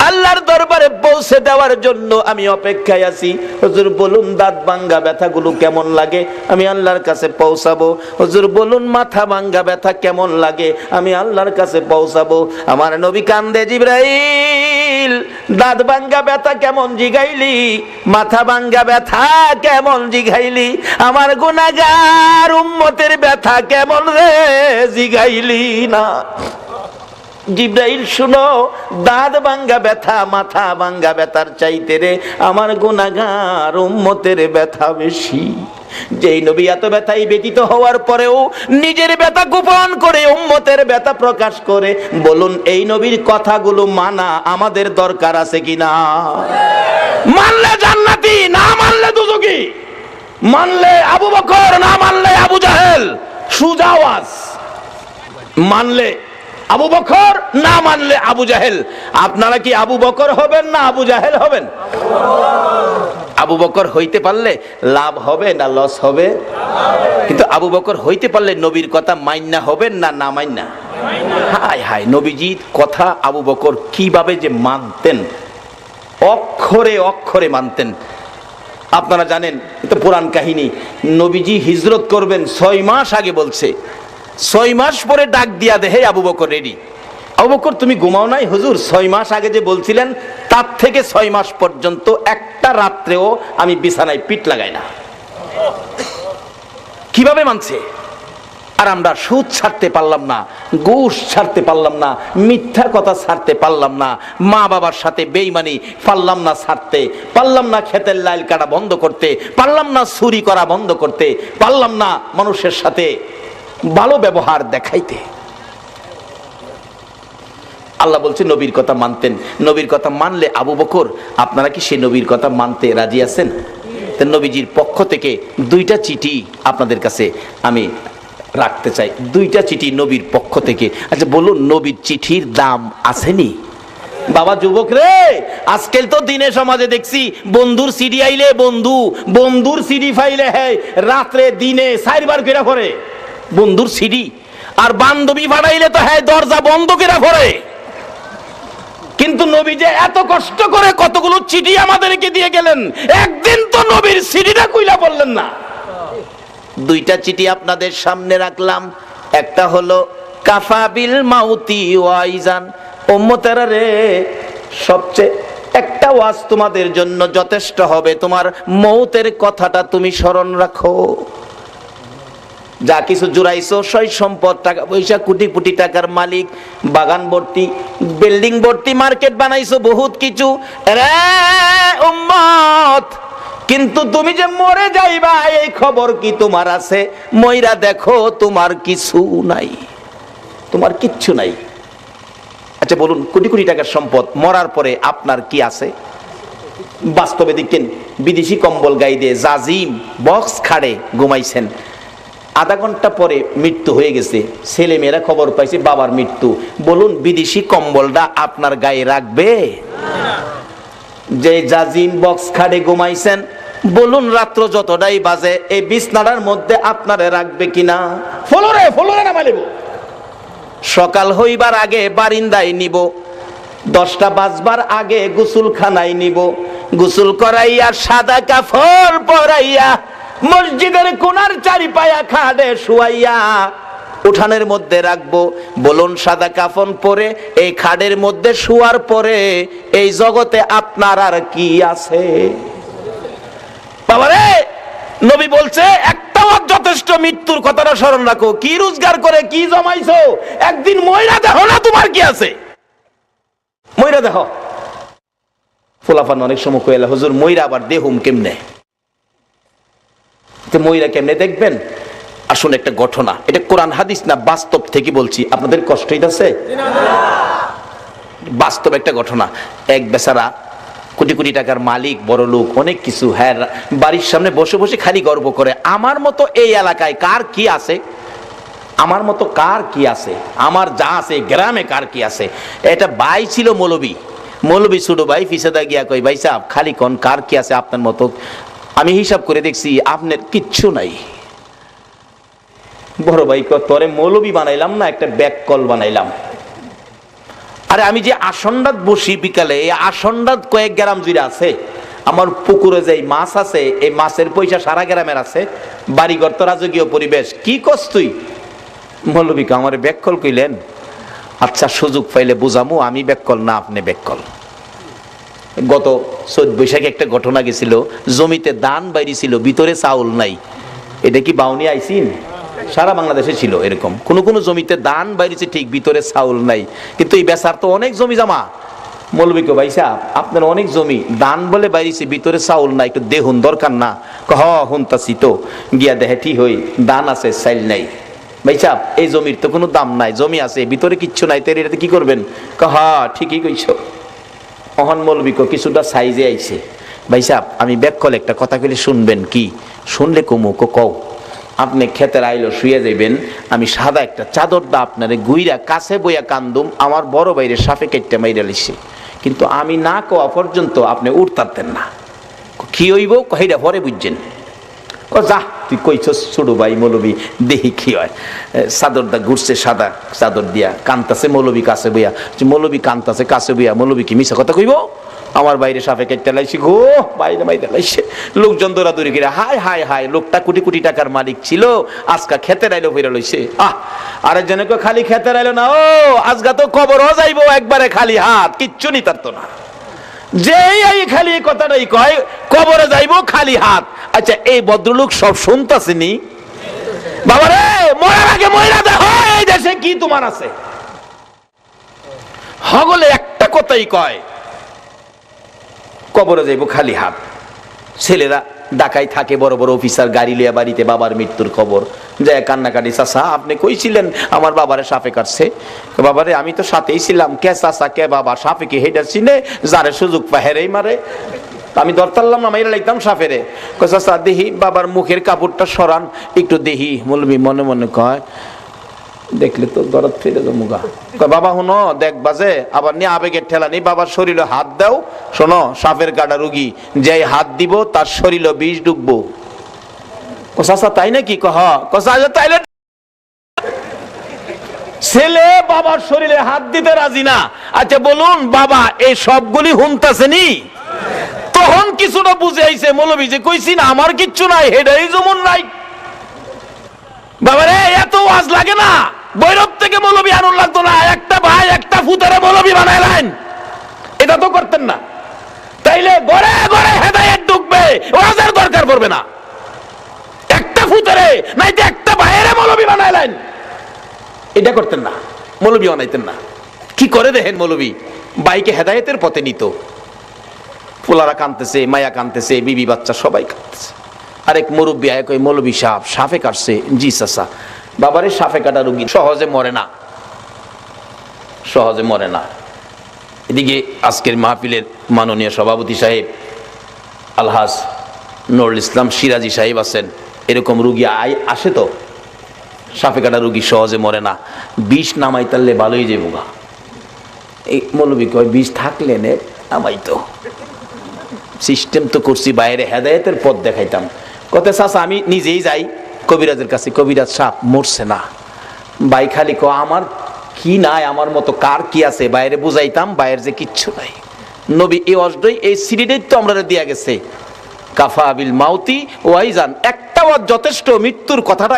আল্লাহর দরবারে পৌঁছে দেওয়ার জন্য আমি অপেক্ষায় আছি। হুজুর বলুন দাঁত ভাঙ্গা ব্যথাগুলো কেমন লাগে, আমি আল্লাহর কাছে পৌঁছাবো। হুজুর বলুন মাথা ভাঙ্গা ব্যথা কেমন লাগে, আমি আল্লাহর কাছে পৌঁছাবো। আমার নবী কান্দে, জিবরাইল দাঁত ভাঙ্গা ব্যথা কেমন জিগাইলি, মাথা ভাঙ্গা ব্যথা কেমন জিগাইলি, আমার গুনাহগার উম্মতের ব্যথা কেমন রে জিগাইলি না। জিবরাইল শুনো, দাঁত ভাঙ্গা ব্যথা মাথা ভাঙ্গা ব্যথার চাইতে রে আমার গুনাহগার উম্মতের ব্যথা বেশি। যেই নবী এত ব্যথায় ব্যতীত হওয়ার পরেও নিজের ব্যথা গোপন করে উম্মতের ব্যথা প্রকাশ করে, বলুন এই নবীর কথাগুলো মানা আমাদের দরকার আছে কিনা? মানলে জান্নাতি, না মানলে দুজকি। মানলে আবু বকর, না মানলে আবু জাহেল। সুজা আওয়াজ। মানলে আবু বকর, না মানলে আবু জাহেল। আপনারা কি আবু বকর হবেন না আবু জাহেল হবেন? আবু বকর হইতে পারলে লাভ হবে না লস হবে? কিন্তু আবু বকর হইতে পারলে নবীর কথা মাইন্না হবেন না না মাইন্না? হায় হায়, নবীজির কথা আবু বকর কিভাবে যে মানতেন, অক্ষরে অক্ষরে মানতেন। আপনারা জানেন, এটা পুরাণ কাহিনী। নবীজি হিজরত করবেন 6 মাস আগে বলছে, 6 মাস পরে ডাক দিয়া দেহে আবু বকর রেডি। আবু বকর তুমি ঘুমাও নাই? হুজুর 6 মাস আগে যে বলছিলেন তার থেকে 6 মাস পর্যন্ত একটা রাত্রেও আমি বিছানায় পিঠ লাগাই না। কিভাবে মানছে? আর আমরা সুদ ছাড়তে পারলাম না, ঘুষ ছাড়তে পারলাম না, মিথ্যা কথা ছাড়তে পারলাম না, মা বাবার সাথে বেঈমানি পারলাম না ছাড়তে, পারলাম না ক্ষেতের লাইল কাটা বন্ধ করতে, পারলাম না চুরি করা বন্ধ করতে, পারলাম না মানুষের সাথে ভালো ব্যবহার দেখাইতে। আল্লাহ বলছে নবীর কথা মানতেন। নবীর কথা মানলে আবু বকর, আপনারা কি সেই নবীর কথা মানতে রাজি আছেন? নবীজির পক্ষ থেকে 2টা চিঠি আপনাদের কাছে আমি রাখতে চাই, 2টা চিঠি নবীর পক্ষ থেকে। আচ্ছা বলুন, নবীর চিঠির দাম আসেনি? বাবা যুবক রে, আজকাল তো দিনে সমাজে দেখছি বন্ধুর সিডি আইলে বন্ধুর সিডি ফাইলে হ্যাঁ রাত্রে দিনে 4 বার করে পড়ে বন্ধুর সিডি, আর বান্ধবী ফাটাইলে তো হ্যাঁ দরজা বন্ধ করে পড়ে। কিন্তু নবী যে এত কষ্ট করে কতগুলো চিঠি আমাদেরকে দিয়ে গেলেন, একদিন তো নবীর সিডিটা কইলা বললেন না। 2টা চিঠি আপনাদের সামনে রাখলাম। একটা হলো কাফাবিল মাউতি ওয়াইজান, উম্মতেরা রে সবচেয়ে একটা ওয়াজ তোমাদের জন্য যথেষ্ট হবে, তোমার মৌতের কথাটা তুমি স্মরণ রাখো। যা কিছু জুড়াইছো, সয় সম্পদ, টাকা পয়সা, কোটি কোটি টাকার মালিক, বাগান ভর্তি, বিল্ডিং ভর্তি, মার্কেট বানাইছো, বহুত কিছু রে উম্মত, কিন্তু তুমি যে মরে যাইবা এই খবর কি তোমার আছে? মইরা দেখো তোমার কিছু নাই, তোমার কিচ্ছু নাই। আচ্ছা বলুন, কোটি কোটি টাকার সম্পদ, মরার পরে আপনার কি আছে? বাস্তবে দেখেন, বিদেশি কম্বল গায়ে দিয়ে জাজিম বক্স খাড়ে ঘুমাইছেন, আধা ঘন্টা পরে মৃত্যু হয়ে গেছে, ছেলে মেয়েরা খবর পাইছে বাবার মৃত্যু। বলুন বিদেশি কম্বলটা আপনার গায়ে রাখবে? যে জাজিম বক্স খাড়ে ঘুমাইছেন, বলুন রাত্র যতটাই বাজে এই বিছনাটার মধ্যে আপনারে রাখবে কিনা? ফলরে নামাইব। সকাল হইবার আগে বারিন্দায় নিব, 10টা বাজবার আগে গোসলখানায় নিব, গোসল করাইয়া সাদা কাপড় পরাইয়া মসজিদের কোণার চারিপায়া খাটে শুয়াইয়া উঠানের মধ্যে রাখবো। বলুন সাদা কাফন পরে এই খাটের মধ্যে শুয়ার পরে এই জগতে আপনার আর কি আছে? বাবারে, নবী বলছে একটা ওয়াজ যথেষ্ট, মৃত্যুর কথাটা স্মরণ রাখো। কি রোজগার করে কি জমাইছো, একদিন মইরা দেখো না তোমার কি আছে, মইরা দেখো। ফুলাফান অনেক সময় কইলা, হুজুর মইরা আবার দেহুম কেমনে? মইরা কেমনে দেখবেন? আসলে একটা ঘটনা, এটা কোরআন হাদিস না, বাস্তব থেকে বলছি, আপনাদের কষ্ট হইতাছে? বাস্তব একটা ঘটনা। এক বেচারা কোটি কোটি টাকার মালিক, বড় লোক, অনেক কিছু, হ্যাঁ, বাড়ির সামনে বসে বসে খালি গর্ব করে, আমার মতো এই এলাকায় কার কি আছে, আমার মতো কার কি আছে, আমার যা আছে গ্রামে কার কি আছে। এটা ভাই ছিল মৌলবী, মৌলবী ছোট ভাই ফিসাদা গিয়া কই, ভাই সাহেব খালি কোন কার কি আছে আপনার মতো? আমি হিসাব করে দেখছি আপনার কিচ্ছু নাই। বড় ভাই কয়, তোরে মৌলবী বানাইলাম না, একটা ব্যাক কল বানাইলাম। আরে আমি যে আসন্ডাত বসি বিকালে, এই আসন্ডাত কয়েক গ্রাম জুড়ে আছে, আমার পুকুরে যে মাছ আছে, এই মাছের পয়সা সারা গ্রামের আছে, বাড়িঘর তো রাজকীয় পরিবেশ। কি কস তুই? মৌলবীকে আমার ব্যাককল কইলেন? আচ্ছা, সুযোগ পাইলে বুঝামু, আমি ব্যাককল না, আপনি ব্যাককল। গত 14 বৈশাখে একটা ঘটনা গেছিল, জমিতে ধান বাইরি ছিল, ভিতরে চাউল নাই। এটা কি বাউনি আইসিন? সারা বাংলাদেশে ছিল এরকম, কোন কোন জমিতে ধান বাইরেছে ঠিক, ভিতরে চাউল নাই। কিন্তু এই বেচার তো অনেক জমি জমা। মৌলবীকে, ভাই সাহেব আপনার অনেক জমি, ধান বলে বাইরেছে, ভিতরে চাউল নাই, একটু দেহুন দরকার না? হ হুনতাছি তো। গিয়া দেখে ঠিক হই, ধান আছে চাইল নাই। ভাই সাহেব এই জমির তো কোনো দাম নাই, জমি আছে ভিতরে কিচ্ছু নাই, তো এটাতে কি করবেন? হ্যাঁ ঠিকই কইছো। অহন মৌলবীকে কিছুটা সাইজে আইছে। ভাই সাহেব আমি ব্যাককল একটা কথা কইলে শুনবেন কি? শুনলে কমু কও। আপনি ক্ষেতের আইলো শুয়ে যাইবেন, আমি সাদা একটা চাদর দা আপনারে গুইরা কাছে বইয়া কান্দুম, আমার বড় বাইরে সাপে কেটে মাইরা লিছে, কিন্তু আমি না কোয়া পর্যন্ত আপনি উঠতারতেন না। কি হইব কহিটা পরে বুঝছেন। যা তুই কইছস ছোট ভাই মৌলবী, দেখি কি হয়। চাদর দা ঘুরছে, সাদা চাদর দিয়া কান্তাছে মৌলবী কাছে বইয়া। মৌলবী কান্তাছে কাছে বইয়া, মৌলবী কি মিছা কথা কইব? আমার বাইরে সাপে কেটে লাইছি গো, বাইরে বাইরে লাইছে। লোকজন দৌড়াদৌড়ি করে, হায় হায় হায়, লোকটা কোটি কোটি টাকার মালিক ছিল, আজকা খেতে রাইলো ফিরে লইছে। আরেকজনে খালি খেতে রাইলো না, ও আজকা তো কবরও যাইবো একবারে খালি হাত, কিচ্ছু নি তার তো না। যেই এই খালি কথাটাই কয়, কবরে যাইবো খালি হাত। আচ্ছা এই ভদ্রলোক সব শুনতাছেনি? বাবারে, মরার আগে মইরা দেখো এই দেশে কি তোমার আছে। হগলে একটা কথাই কয়, কবরে যাইবো খালি হাত। ছেলেরা ঢাকায় থাকে, বড় বড় অফিসার, গাড়ি লিয়া বাড়িতে বাবার মৃত্যুর খবর যায় কান্নাকাটি। চাচা আপনি কইছিলেন আমার বাবারে সাপে কাটছে? বাবারে আমি তো সাথেই ছিলাম। কে চাচা কে বাবা? সাপে কি হেডার চিনে? যারে সুযোগ পায় হেরেই মারে। আমি ধরতারলাম না, মাইরা লাইতাম সাপেরে। চাচা দেহি বাবার মুখের কাপড়টা সরান একটু দেহি। মৌলবী মনে মনে কয়, দেখলে তো দরদ ফিরে মুগা। বাবা হুনো দেখবা যে, আবার নিয়ে আবেগের ঠেলা নেই, বাবার শরীরে হাত দাও। শোনো সাপের কাটা রুগী, যে হাত দিব তার শরীরে বিষ ঢুকবো। চাচা তাই নাকি? তাইলে ছেলে বাবার শরীরে হাত দিতে রাজি না। আচ্ছা বলুন বাবা এই সবগুলি হুনতাছেনি? তখন কিছুটা বুঝে আইছে মৌলবী যে কইছি না আমার কিচ্ছু নাই, হেডাই যেমন নাই। বাবারে এত ওয়াজ লাগে না, বৈরব থেকে মৌলবী আনুন লাগতো না, একটা ভাই একটা ফুতারে মৌলবী বানাইলেন, এটা তো করতেন না। তাইলে ঘরে ঘরে হেদায়েত ঢুকবে, ওয়াজের দরকার পড়বে না। একটা ফুতারে নাইতে একটা ভাইয়েরে মৌলবী বানাইলেন, এটা করতেন না, মৌলবী বানাইতেন না। কি করে দেখেন মৌলবী বাইকে হেদায়েতের পথে নিত। পোলারা কানতেছে, মায়া কানতেছে, বিবি বাচ্চা সবাই কানতেছে। আরেক মুরব্বী আয় কই, মৌলবী সাহেব সাপে কাটছে। জি চাচা। বাবারে সাপে কাটা রুগী সহজে মরে না, সহজে মরে না। এদিকে আজকের মাহফিলের মাননীয় সভাপতি সাহেব আলহাজ নুরুল ইসলাম সিরাজি সাহেব আছেন। এরকম রুগী আসে তো, সাপে কাটা রুগী সহজে মরে না, বিষ নামাই তারলে ভালোই যাবো গা। এই মৌলবী কয় বিষ থাকলে নে নামাই তো, সিস্টেম তো করছি, বাইরে হেদায়েতের পথ দেখাইতাম। কত চাচা আমি নিজেই যাই কবিরাজের কাছে, কবিরাজ সাপ মরছে না। বাই খালি আমার কি নাই, আমার মতো কার কি আছে, বাইরে বুঝাইতাম, বাইরে যে কিচ্ছু নাই। নবী এই অজডই এই সিরিডেই তো আমরা দিয়া গেছে, কাফা বিল মাউতি ওয়াইজান, একটা ওয়াজ যথেষ্ট। মৃত্যুর কথাটা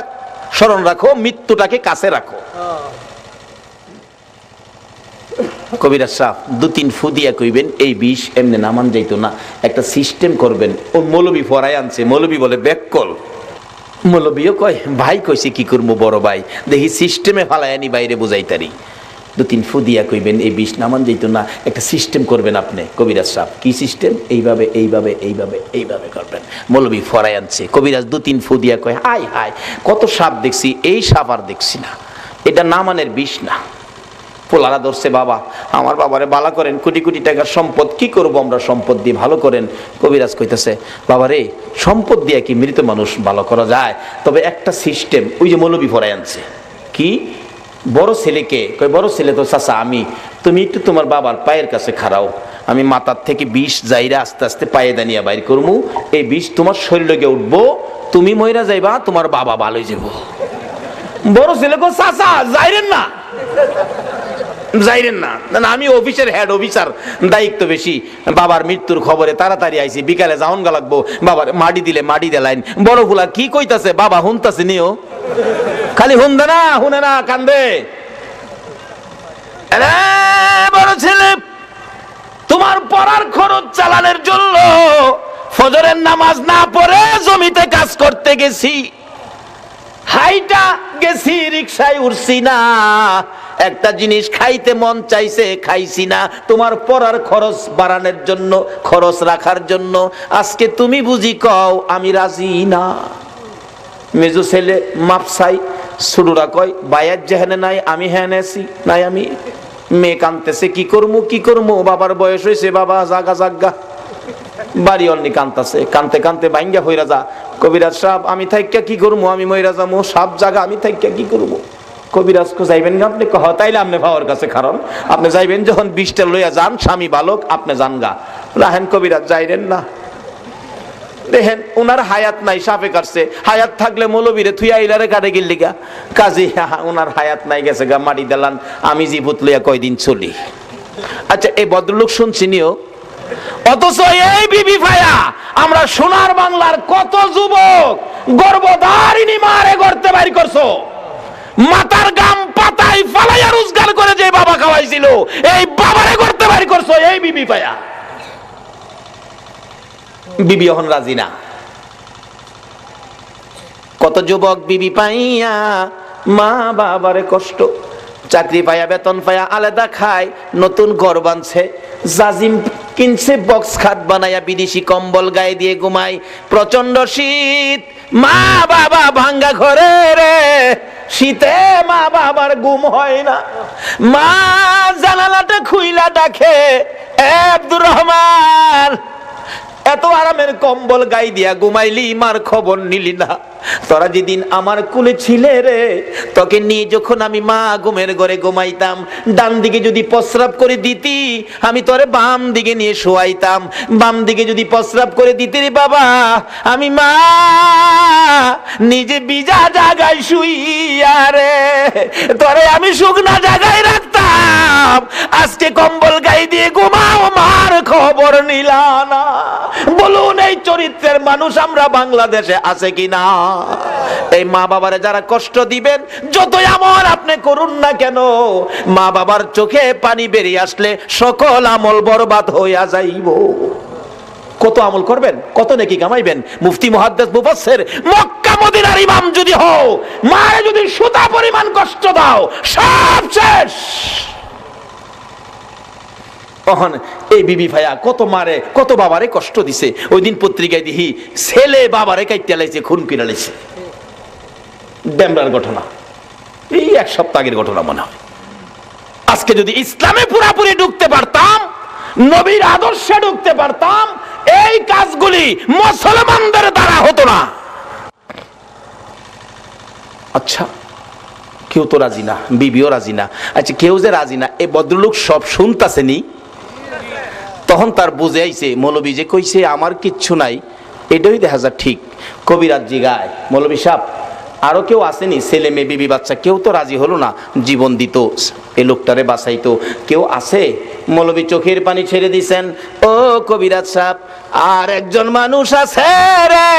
স্মরণ রাখো, মৃত্যুটাকে কাছে রাখো। কবিরাজ সাহেব 2-3 ফু দিয়া কইবেন এই বিষ এমনি নামান যাইতো না, একটা সিস্টেম করবেন। ও মৌলবি ফরাই আনছে, মৌলবি বলে ব্যাককল। মৌলবিও কয় ভাই কইছে কি করবো বড় ভাই, দেখি সিস্টেমে ফালাই আনি বাইরে বুঝাইতারি। 2-3 ফু দিয়া কইবেন এই বিষ নামান যাইতো না, একটা সিস্টেম করবেন আপনি। কবিরাজ সাহেব কি সিস্টেম? এইভাবে এইভাবে এইভাবে এইভাবে করবেন। মৌলবি ফরাই আনছে, কবিরাজ 2-3 ফু দিয়া কয় হাই হাই কত সাপ দেখছি, এই সাপ আর দেখছি না, এটা নামানের বিষ না। পোলারা ধরছে, বাবা আমার বাবারে বালা করেন, কোটি কোটি টাকার সম্পদ, কি করব আমরা সম্পদ দিয়ে, ভালো করেন। কবিরাজ কইতেছে বাবারে সম্পদ দিয়ে কি মৃত মানুষ ভালো করা যায়? তবে একটা সিস্টেম, ওই যে মৌলবি ফরাই আনছে। কি? বড় ছেলেকে কই, বড় ছেলে তো চাচা আমি, তুমি একটু তোমার বাবার পায়ের কাছে খাড়াও, আমি মাথার থেকে বিষ যাইরা আস্তে আস্তে পায়ে দানিয়া বাইর করমু, এই বিষ তোমার শরীরে গিয়ে উঠবো, তুমি মইরা যাইবা, তোমার বাবা ভালো হয়ে যাব। বড় ছেলে কো চাচা যাইরেন না, যাইরেন না, আমি অফিসের হেড অফিসার, দায়িত্ব বেশি, বাবার মৃত্যুর খবরে তাড়াতাড়ি আইছি, বিকালে যাওন গা লাগবো, বাবার মাটি দিলে মাটি দেলাইন। বড় ফুলা কি কইতাছে, বাবা হুনতাছে নিও, খালি হুনদে না, হুনে না, কান্দে। বড় ছেলে তোমার পড়ার খরচ চালানোর জন্য ফজরের নামাজ না পড়ে জমিতে কাজ করতে গেছি, হাইটা গেছি, রিকশায় উঠছি না, একটা জিনিস খাইতে মন চাইছে খাইছি না, তোমার পড়ার খরচ বাড়ানোর জন্য, খরচ রাখার জন্য, আজকে তুমি বুঝি কও আমি রাজি না। মেজো ছেলে মাপসাই, ছোটরা কয় বায়াত যেখানে নাই আমি হ্যাঁ নেছি নাই আমি। মেয়ে কানতেছে কি করমু কি করমু, বাবার বয়স হয়েছে, বাবা জাগা জাগা, বাড়ি অন্যি কানতেছে, কানতে কানতে ভাঙ্গা হইরা যা। কবিরাজ সাহেব আমি থাইকা কি করবো, আমি মইরা যাবো, সাপ জাগা আমি থাইকা কি করবো। কবিরাজ কো যাইবেন না আপনি? কহ তাইলে আপনি ভাওয়ার কাছে কারণ আপনি যাইবেন যখন বিষটা লইয়া যান, স্বামী বালক আপনি যান গা। রাহেন কবিরাজ যাইরেন না, দেখেন ওনার হায়াত নাই, সাপে কাটছে, হায়াত থাকলে মৌলবীরে থুইয়া ইলারে কাটে গেল লিগা, কাজী ওনার হায়াত নাই, গেছে গা মাটি দিলান, আমি জীবত লইয়া কয়দিন চলি। আচ্ছা এই ভদ্রলোক শুনছি নিও, অথচ এই বিবি ভাইয়া আমরা সোনার বাংলার কত যুবক গর্ভধারিণী মারে গর্তে বাইর করছো, মাথার গাম পাতায় ফালাইয়া রোজগার করে যে বাবা খাওয়াইছিল, এই বাবারে গর্তে বাইর করছো এই বিবি ভাইয়া। বিবি এখন রাজি না। কত যুবক বিবি পাইয়া মা বাবারে কষ্ট, চাকরি পাইয়া বেতন পাইয়া আলাদা খায়, নতুন ঘর বানছে, জাজিম কিনছে, বক্স খাট বানাইয়া বিদেশি কম্বল গায়ে দিয়ে ঘুমায়, প্রচন্ড শীত, মা বাবা ভাঙ্গা ঘরে রে, শীতে মা বাবার ঘুম হয় না, মা জানালাটা খুইলা ডাকে আব্দুর রহমান, এত আরামের কম্বল গায়ে দিয়া ঘুমাইলি, মার খবর নিলি না, তোরা যেদিন আমার কুলে ছিলে রে, তোকে নিয়ে যখন আমি মা ঘুমের ঘরে ঘুমাইতাম, ডান দিকে যদি প্রস্রাব করে দিতি আমি তোরে বাম দিকে নিয়ে শোয়াইতাম, বাম দিকে যদি প্রস্রাব করে দিতি রে বাবা, আমি মা নিজে বিজা জায়গায় শুইয়া রে তোরে আমি শুকনা জায়গায় রাখতাম, আজকে কম্বল গায়ে দিয়ে ঘুমাও, মার খবর নিলা না। বলুন এই চরিত্রের মানুষ আমরা বাংলাদেশে আছে কিনা? এই মা বাবারে যারা কষ্ট দিবেন, যতই আমল আপনি করুন না কেন, মা বাবার চোখে পানি বেরিয়ে আসলে সকল আমল বরবাদ হইয়া যাইব। কত আমল করবেন, কত নেকি কামাইবেন? মুফতি মুহাদ্দিস মুফাসসির মক্কা মদিনার ইমাম যদি হও, মারে যদি সুতা পরিমাণ কষ্ট দাও, সব শেষ। এই বিবি ভাইয়া কত মারে কত বাবারে কষ্ট দিছে। ওই দিন পত্রিকায় দেখি ছেলে বাবারে কাইতে লাইছে, খুন করে লাইছে। ডেমরার ঘটনা, এই এক সপ্তাহ আগের ঘটনা মনে হয়। আজকে যদি ইসলামে পুরাপুরি ঢুকতে পারতাম, নবীর আদর্শে ঢুকতে পারতাম, এই কাজগুলি মুসলমানদের দ্বারা হতো না। আচ্ছা কেউ তো রাজি না, বিবিও রাজি না। আচ্ছা কেউ যে রাজি না, এই ভদ্রলোক সব শুনতাছেনি, তখন তার বুঝে আইছে মৌলবী যে কইছে আমার কিচ্ছু নাই, এটাই দেখা যায় ঠিক। কবিরাজ জিগায়, মৌলবী সাহেব আরো কেউ আসেনি, ছেলে মেয়ে বিবি বাচ্চা, কেউ তো রাজি হলো না, জীবন দিত এই লোকটারে বাঁচাইতো, কেউ আছে? মৌলবী চোখের পানি ছেড়ে দিছেন, ও কবিরাজ সাহেব আর একজন মানুষ আছে রে,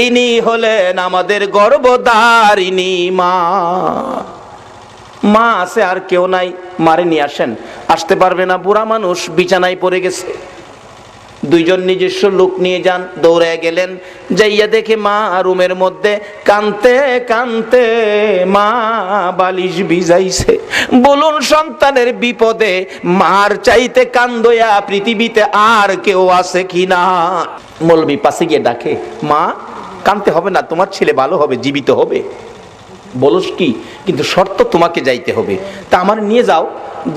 ইনি হলেন আমাদের গর্ভধারিণী মা। মা আছে আর কেউ নাই, মারে নিয়ে আসেন। আসতে পারবে না, বুড়া মানুষ বিছানায় পড়ে গেছে। দুইজন নিজস্ব লোক নিয়ে যান, দৌড়ে গেলেন, যাইয়া দেখে মা রুমের মধ্যে কানতে কানতে মা বালিশ ভিজাইছে। বলুন সন্তানের বিপদে মার চাইতে কান্দয়া পৃথিবীতে আর কেউ আছে কিনা? মৌলবি পাশে গিয়ে ডাকে, মা কানতে হবে না, তোমার ছেলে ভালো হবে, জীবিত হবে। বলস কি, কিন্তু শর্ত তোমাকে যাইতে হবে। তা আমার নিয়ে যাও।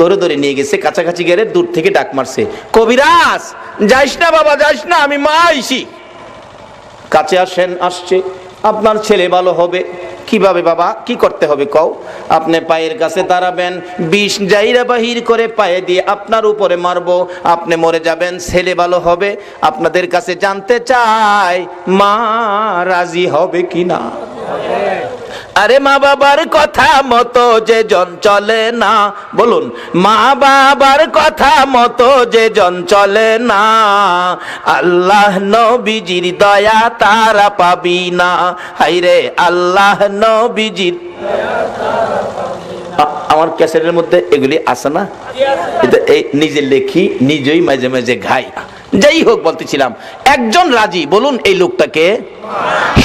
ধরে ধরে নিয়ে গেছে, কাছাকাছি গেলে দূর থেকে ডাক মারছে, কবিরাজ যাইস না বাবা, যাইস না, আমি মা আইছি। কাছে আসেন। আসছে, আপনার ছেলে ভালো হবে। কিভাবে বাবা, কি করতে হবে কও? আপনি পায়ের কাছে দাঁড়াবেন, বিষ জাইরা বাহির করে পায়ে দিয়ে আপনার উপরে মারবো, আপনি মরে যাবেন, ছেলে ভালো হবে। আপনাদের কাছে জানতে চাই মা রাজি হবে কিনা? আরে মা বাবার কথা মতো যে জন চলে না, বলুন মা বাবার কথা মতো যে জন চলে না, আল্লাহ নবীজির দয়া তারা পাবি না। হাইরে আল্লাহ নবীজির। আমার ক্যাসেটের মধ্যে এগুলি আছে না? এই নিজে লেখি, নিজেই মাঝে মাঝে গাই। যাই হোক, বলতেছিলাম একজন রাজি। বলুন এই লোকটাকে,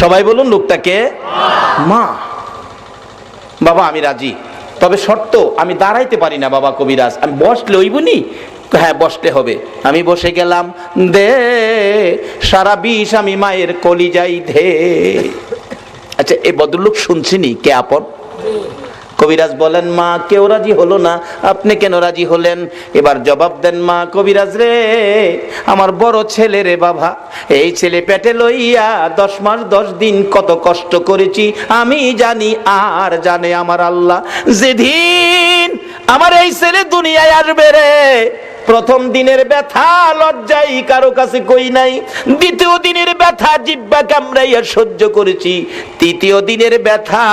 সবাই বলুন লোকটাকে মা। বাবা আমি রাজি, তবে শর্ত আমি দাঁড়াইতে পারি না বাবা কবিরাজ, আমি বসলে হইবনি? হ্যাঁ বসতে হবে। আমি বসে গেলাম, দে সারা বিষ আমি মায়ের কলিজাই ধে। আচ্ছা এই ভদ্রলোক শুনছিনি কে আপন? কবিরাজ বলেন, মা কেউ রাজি হলো না, আপনি কেন রাজি হলেন? এবার জবাব দেন, মা কবিরাজ রে, আমার বড় ছেলে রে বাবা, এই ছেলে পেটে লইয়া 10 মাস 10 দিন কত কষ্ট করেছি আমি জানি, আর জানে আমার আল্লাহ। যেদিন আমার এই ছেলে দুনিয়ায় আসবে রে, প্রথম দিনের ব্যথা লজ্জাই কারো কাছে কই নাই, দ্বিতীয় দিনের ব্যথা জিহ্বা কামড়াইয়া সহ্য করেছি, তৃতীয় দিনের ব্যথা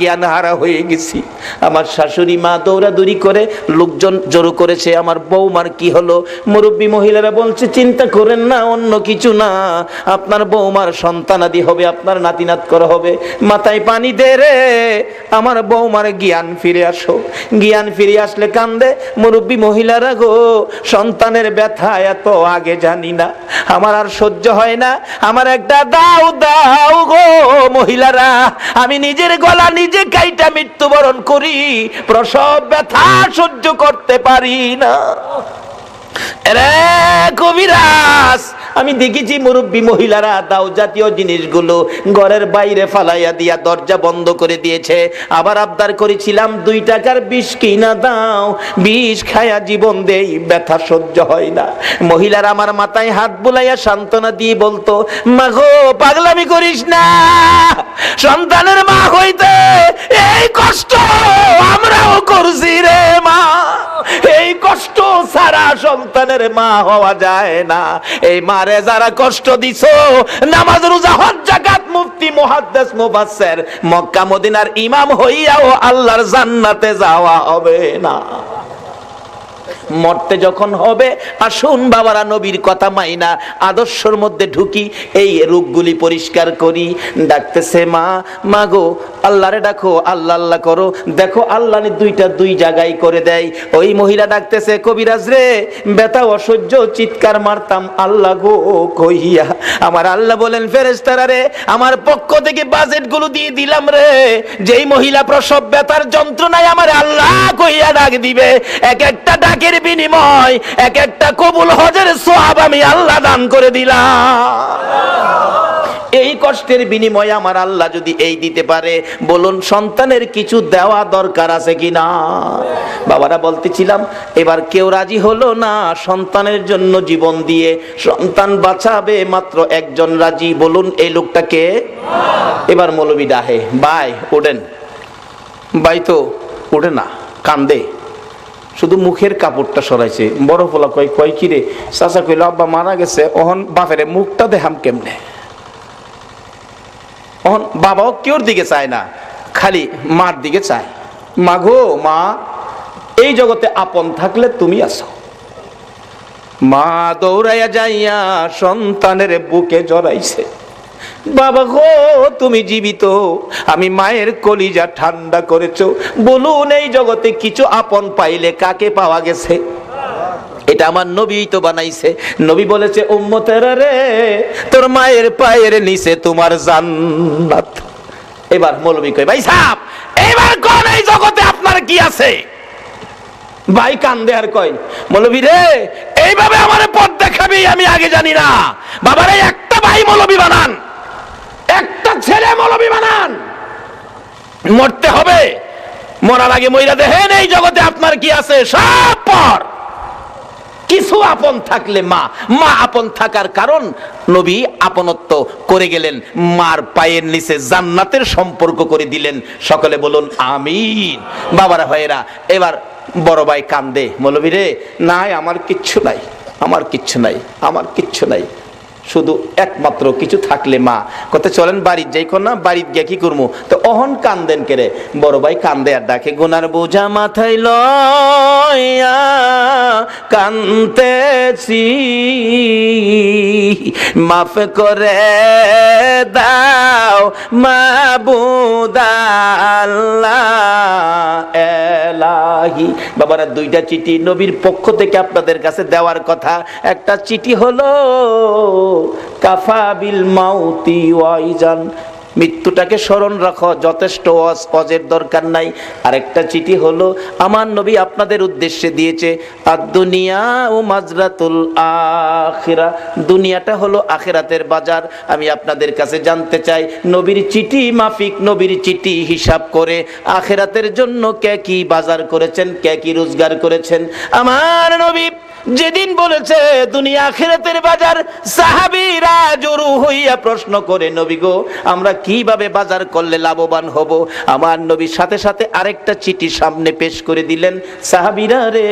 জ্ঞান হারা হয়ে গেছি। আমার শাশুড়ি মা দৌড়াদৌড়ি করে লোকজন জড়ো করেছে, আমার বৌমার কি হলো? মুরব্বী মহিলারা বলছে, চিন্তা করেন না, অন্য কিছু না, আপনার বৌমার সন্তানাদি হবে, আপনার নাতিনাত করা হবে। মাথায় পানি দে রে, আমার বৌমার জ্ঞান ফিরে আসো। জ্ঞান ফিরে আসলে কান্দে মুরব্বী মহিলারা, গো সন্তানের ব্যথা এত আগে জানি না, আমার আর সহ্য হয় না, আমার একটা দাও দাও গো মহিলারা, আমি নিজের গলা নিজে কাইটা মৃত্যুবরণ করি, প্রসব ব্যথা সহ্য করতে পারি না। রে কবিরাজ, আমি দেখেছি মুরব্বী মহিলারা দাও জাতীয় জিনিসগুলো ঘরের বাইরে ফালাইয়া দিয়া দরজা বন্ধ করে দিয়েছে। আবার আবদার করেছিলাম 2 টাকার বিষ কিনা দাও, বিষ খায়া জীবন দেই, ব্যথা সহ্য হয় না। মহিলারা আমার মাথায় হাত বুলাইয়া সান্ত্বনা দিয়ে বলতো, মা গো পাগলামি করিস না, সন্তানের মা হইতে এই কষ্ট আমরাও করছি রে মা, এই কষ্ট ছাড়া সন্তানের মা হওয়া যায় না। এই মারে যারা কষ্ট দিছো, নামাজ রোজা হজ যাকাত মুফতি মুহাদ্দিস মুফাসসির মক্কা মদিনার ইমাম হইয়াও আল্লাহর জান্নাতে যাওয়া হবে না। মরতে যখন হবে, আসুন বাবারা নবীর কথা মাইনা আদর্শের মধ্যে ঢুকি, এই রোগগুলি পরিষ্কার করি। ডাকতেছে মা, মা গো আল্লাহরে ডাকো, আল্লাহ আল্লাহ করো, দেখো আল্লাহ 2টা 2 জায়গায় করে দেয়। ওই মহিলা ডাকতেছে, কবিরাজ রে ব্যথা অসহ্য, চিৎকার মারতাম আল্লাহ গো কইয়া। আমার আল্লাহ বলেন, ফেরেশতারা রে আমার পক্ষ থেকে বাজেটগুলো দিয়ে দিলাম রে, যেই মহিলা প্রসব ব্যথার যন্ত্রণায় আমার আল্লাহ কইয়া ডাক দিবে, এক একটা ডাকের বিনিময় এক একটা কবুল হজের সওয়াব আমি আল্লাহ দান করে দিলাম। এই কষ্টের বিনিময়ে আমার আল্লাহ যদি এই দিতে পারে, বলুন সন্তানের কিছু দেওয়া দরকার আছে কিনা? বাবারা বলতেছিলাম, এবার কেউ রাজি হলো না সন্তানের জন্য জীবন দিয়ে, সন্তান বাঁচাবে মাত্র একজন রাজি। বলুন এই লোকটাকে? এবার মৌলবি ডাহে, ভাই ওঠেন। ভাই তো ওঠে না, কান্দে, শুধু মুখের কাপড়টা সরাইছে। বড় পোলা কয় কি রে? চাচা কইল, আব্বা মারা গেছে, ওহন বাপের মুখটা দেখাম কেমনে? ওহন বাবাও কেউর দিকে চায় না, খালি মার দিকে চায়। মা গো মা, এই জগতে আপন থাকলে তুমি আছো। মা দৌড়াইয়া যাইয়া সন্তানের বুকে জড়াইছে, বাবা গো তুমি জীবিত, আমি মায়ের কলিজা ঠান্ডা করেছো, বলুন এই জগতে কিছু আপন পাইলে কাকে পাওয়া গেছে? এটা আমার নবী তো বানাইছে। নবী বলেছে উম্মতেরা রে, তোর মায়ের পায়ের নিচে তোমার জান্নাত। এবার মৌলবী কয় ভাই সাহেব এবার কোন এই জগতে আপনার কি আছে? ভাই কান্দে আর কয় মৌলবী রে এইভাবে আমারে পথ দেখাবি আমি আগে জানি না। বাবারে একটা ভাই মৌলবী বানান, একটা ছেলে মৌলবী বানান, মরতে হবে, মরার আগে মইরা দেখেন এই জগতে আপনার কি আছে। সব পর কিছু আপন থাকলে মা, মা আপন থাকার কারণ নবী আপনত্ব করে গেলেন, মার পায়ের নিচে জান্নাতের সম্পর্ক করে দিলেন। সকলে বলুন আমিন। বাবারা ভাইয়েরা, এবার বড় ভাই কান্দে, মৌলবী রে নাই আমার কিচ্ছু নাই, আমার কিচ্ছু নাই, আমার কিচ্ছু নাই, শুধু একমাত্র কিছু থাকলে মা। কত চলেন বাড়ির যাই না, বাড়ির গিয়ে কি করবো? তো অহন কান্দেন কেরে, বড় ভাই কান্দে আর ডাকে গুনার বোঝা মাথায় লইয়া কান্দেছি, মাফ করে দাও মাবুদ আল্লাহ এলাহি। বাবারা দুইটা চিঠি নবীর পক্ষ থেকে আপনাদের কাছে দেওয়ার কথা। একটা চিঠি হলো কাফা বিল মাউতি ওয়াইজান, মৃত্যুটাকে স্মরণ রাখো, যথেষ্ট অজের দরকার নাই। আরেকটা চিঠি হলো আমার নবী আপনাদের উদ্দেশ্যে দিয়েছে আদ-দুনিয়া ও মাজরাতুল আখিরা, দুনিয়াটা হলো আখিরাতের বাজার। আমি আপনাদের কাছে জানতে চাই নবীর চিঠি মাফিক, নবীর চিঠি হিসাব করে আখিরাতের জন্য কে কি বাজার করেছেন, কে কি রোজগার করেছেন। আমার নবী যেদিন বলেছে দুনিয়া আখিরাতের বাজার, সাহাবীরা জড়ো হইয়া প্রশ্ন করে নবী গো আমরা কিভাবে বাজার করলে লাভবান হব? আমার নবীর সাথে সাথে আরেকটা চিঠি সামনে পেশ করে দিলেন, সাহাবীরা রে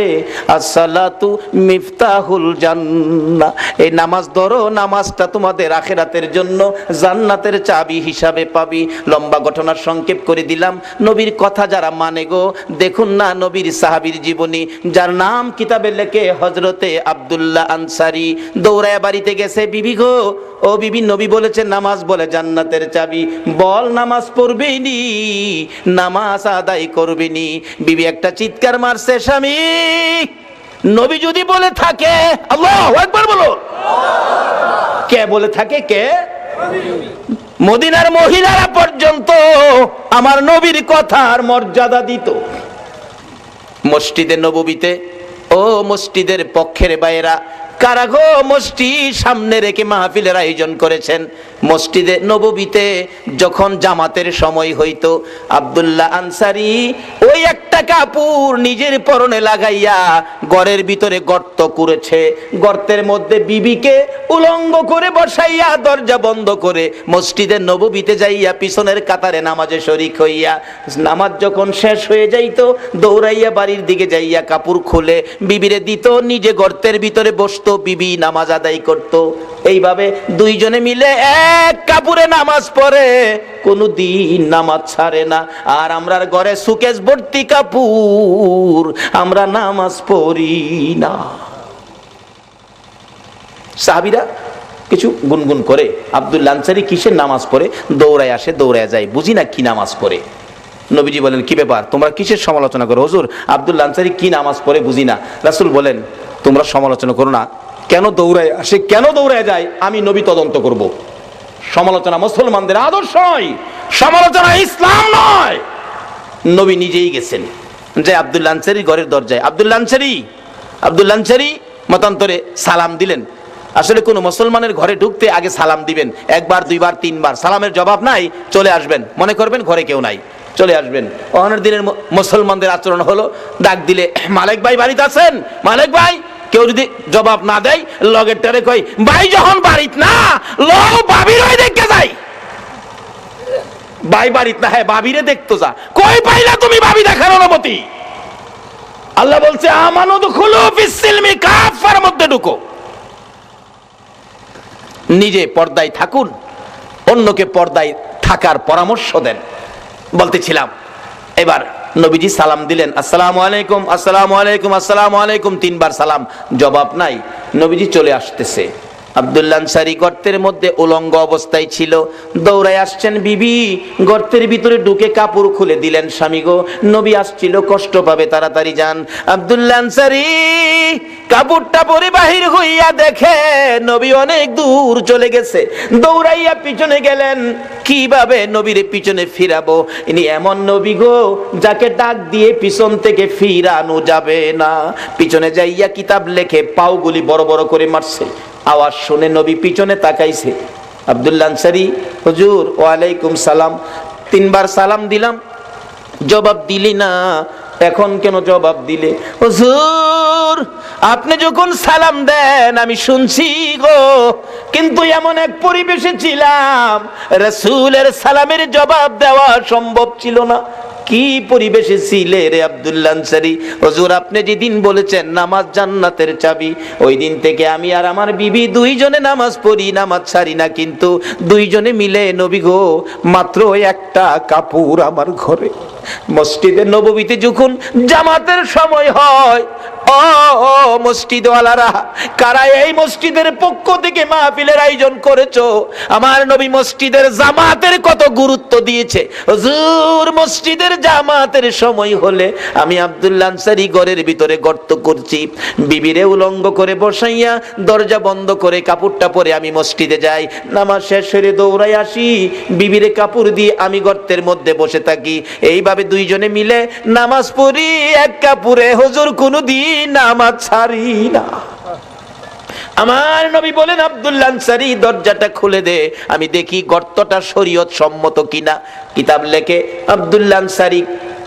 আসসালাতু মিফতাহুল জান্নাহ, এই নামাজ ধরো, নামাজটা তোমাদের আখিরাতের জন্য জান্নাতের চাবি হিসাবে পাবি। লম্বা ঘটনার সংক্ষেপ করে দিলাম। নবীর কথা যারা মানে গো, দেখুন না নবীর সাহাবীর জীবনী, যার নাম কিতাবে লেখে হযরতে আব্দুল্লাহ আনসারী, দৌড়ায় বাড়িতে গেছে, বিবি গো ও বিবি, নবী বলেছে নামাজ বলে জান্নাতের চাবি, বল নামাজ পড়বি নি, নামাজ আদায় করবি নি। বিবি একটা চিৎকার মারছে, স্বামী নবী যদি বলে থাকে, আল্লাহু আকবার বলো, কে বলে থাকে? কে? মদিনার মহিলারা পর্যন্ত আমার নবীর কথার মর্যাদা দিত। মসজিদে নববীতে, ও মসজিদের পক্ষের বাইরা কারা গো মসজিদ সামনে রেখে মাহফিলের আয়োজন করেছেন? মসজিদে নববীতে যখন জামাতের সময় হইতো, আব্দুল্লাহ আনসারী ওই একটা কাপড় নিজের পরনে লাগাইয়া ঘরের ভিতরে গর্ত করেছে, গর্তের মধ্যে বিবিকে উলঙ্গ করে বসাইয়া দরজা বন্ধ করে মসজিদে নববীতে যাইয়া পিছনের কাতারে নামাজে শরীক হইয়া, নামাজ যখন শেষ হয়ে যাইতো দৌড়াইয়া বাড়ির দিকে যাইয়া কাপড় খুলে বিবিরে দিত, নিজে গর্তের ভিতরে বসতো, বিবি নামাজ আদায় করত। এইভাবে দুইজনে মিলে এক কাপড়ে নামাজ পড়ে, কোনদিন নামাজ ছাড়ে না। আর আমরার ঘরে সুকেস ভর্তি কাপড়, আমরা নামাজ পড়ি না। সাহাবীরা কিছু গুনগুন করে, আব্দুল্লাহ আনসারী কিসের নামাজ পড়ে? দৌড়ায় আসে, দৌড়ায় যায়, বুঝি না কি নামাজ পড়ে। নবীজি বলেন কি ব্যাপার, তোমরা কিসের সমালোচনা করো? হুজুর আব্দুল্লাহ আনসারী কি নামাজ পড়ে বুঝি না। রাসূল বলেন তোমরা সমালোচনা করো না, কেন দৌড়ায় আসে, কেন দৌড়ায় যায়, আমি নবী তদন্ত করব। সমালোচনা মুসলমানদের আদর্শ নয়, সমালোচনা ইসলাম নয়। নবী নিজেই গেছেন, যে আব্দুল্লাহ আনসারী ঘরের দরজায়, আব্দুল্লাহ আনসারী মতান্তরে সালাম দিলেন। আসলে কোন মুসলমানের ঘরে ঢুকতে আগে সালাম দিবেন, একবার দুইবার তিনবার, সালামের জবাব নাই চলে আসবেন, মনে করবেন ঘরে কেউ নাই, চলে আসবেন। অহনের দিনের মুসলমানদের আচরণ হলো ডাক দিলে মালিক ভাই বাড়িতে আছেন, মালিক ভাই, কেউ যদি জবাব না দেয় লগের টারে কই ভাই যখন বাড়িত না লো বাবির ওই দেখতে যাই, ভাই বাড়িত না, হ্যাঁ বাবিরে দেখতো যা, কই পাইলা তুমি বাবি দেখার অনুমতি? আল্লাহ বলছে আমানু দুখুলু ফিস সিলমি কাফার মধ্যে ঢুকো। নিজে পর্দায় থাকুন, অন্যকে পর্দায় থাকার পরামর্শ দেন। বলতেছিলাম এবার নবীজি সালাম দিলেন, আসসালামু আলাইকুম, আসসালামু আলাইকুম, আসসালামু আলাইকুম, তিনবার সালাম, জবাব নাই। নবীজি চলে আসতেছে, আব্দুল্লাহ আনসারী গর্তের মধ্যে উলঙ্গ অবস্থায় ছিল, দৌড়ায় আসছেন বিবি, গর্তের ভিতরে ঢুকে কাপড় খুলে দিলেন। স্বামী গো, নবী আসছিল, কষ্ট পাবে, তাড়াতাড়ি যান। আব্দুল্লাহ আনসারী কাপড়টা পরে বাহির হইয়া দেখে নবী অনেক দূর চলে গেছে। দৌড়াইয়া পিছনে গেলেন, কিভাবে নবীর পিছনে ফিরাবো? ইনি এমন নবী গো, যাকে ডাক দিয়ে পিছন থেকে ফিরানো যাবে না। পিছনে যাইয়া কিতাব লেখে পাওগুলি বড় বড় করে মারছে। আওয়াজ শুনে নবী পিছনে তাকাইছে। আব্দুল্লাহ আনসারী, হুজুর ওয়ালাইকুম সালাম। 3 বার সালাম দিলাম, জবাব দিলি না, এখন কেন জবাব দিলে? হুজুর আপনি যখন সালাম দেন আমি শুনছি গো, কিন্তু এমন এক পরিবেশে ছিলাম রাসূলের সালামের জবাব দেওয়া সম্ভব ছিল না। কি পরিবেশে ছিলে রে আব্দুল্লাহ আনসারী? হুজুর আপনি যেদিন বলেছেন নামাজ জান্নাতের চাবি, ওই দিন থেকে আমি আর আমার বিবি দুইজনে নামাজ পড়ি, নামাজ ছাড়ি না, কিন্তু দুইজনে মিলে নবী গো মাত্র একটা কাপড় আমার ঘরে। মসজিদে নববীতে যখন জামাতের সময় হয়, ও মসজিদওয়ালারা, কারা এই মসজিদের পক্ষ থেকে মাহফিলের আয়োজন করেছো? আমার নবী মসজিদের জামাতের কত গুরুত্ব দিয়েছে। হুজুর মসজিদের জামাতের সময় হলে আমি আব্দুল্লাহ আনসারী ঘরের ভিতরে গর্ত করছি, বিবিরে উলঙ্গ করে বসাইয়া দরজা বন্ধ করে কাপড়টা পরে আমি মসজিদে যাই, নামাজ শেষ করে দৌড়াই আসি, বিবিরে কাপড় দিয়ে আমি গর্তের মধ্যে বসে থাকি। এইভাবে দুইজনে মিলে নামাজ পড়ি এক কাপড়ে। হুজুর কোনদিন নামাজ ছাড়ি না। আমার নবী বলেন, আব্দুল্লাহ আনসারী দরজাটা খুলে দে, আমি দেখি গর্তটা শরীয়ত সম্মত কিনা। কিতাব লেখে আব্দুল্লাহ আনসারী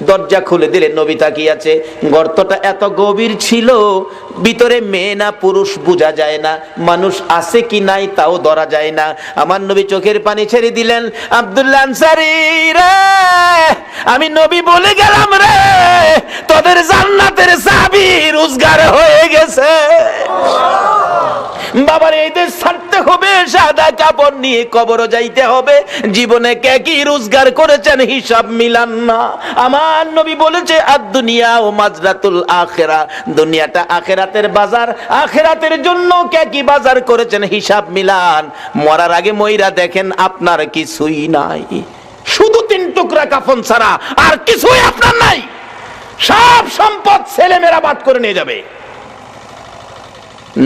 দরজা খুলে দিলে, নবী তাকিয়ে আছে। গর্তটা এত গভীর ছিল, ভিতরে মেয়ে না পুরুষ বোঝা যায় না, মানুষ আছে কি নাই তাও ধরা যায় না। আমার নবী চোখের পানি ছেড়ে দিলেন, আব্দুল্লাহ আনসারী রে, আমি নবী বলে গেলাম রে, তোদের জান্নাতের চাবি রোজগার হয়ে গেছে। বাবার এই দেশ ছাড়তে হবে, সাদা কাপড় নিয়ে কবরও যাইতে হবে, জীবনে কে কি রোজগার করেছেন হিসাব মিলান না। আমার নবী বলেছে আদ-দুনিয়া ও মাজরাতুল আখিরা, দুনিয়াটা আখিরাতের বাজার, আখিরাতের জন্য কে কি বাজার করেছেন হিসাব মিলান। মরার আগে মইরা দেখেন আপনার কিছুই নাই, শুধু 3 টুকরা কাফন ছাড়া আর কিছুই আপনার নাই। সব সম্পদ ছেলেমেয়েরা বাদ করে নিয়ে যাবে।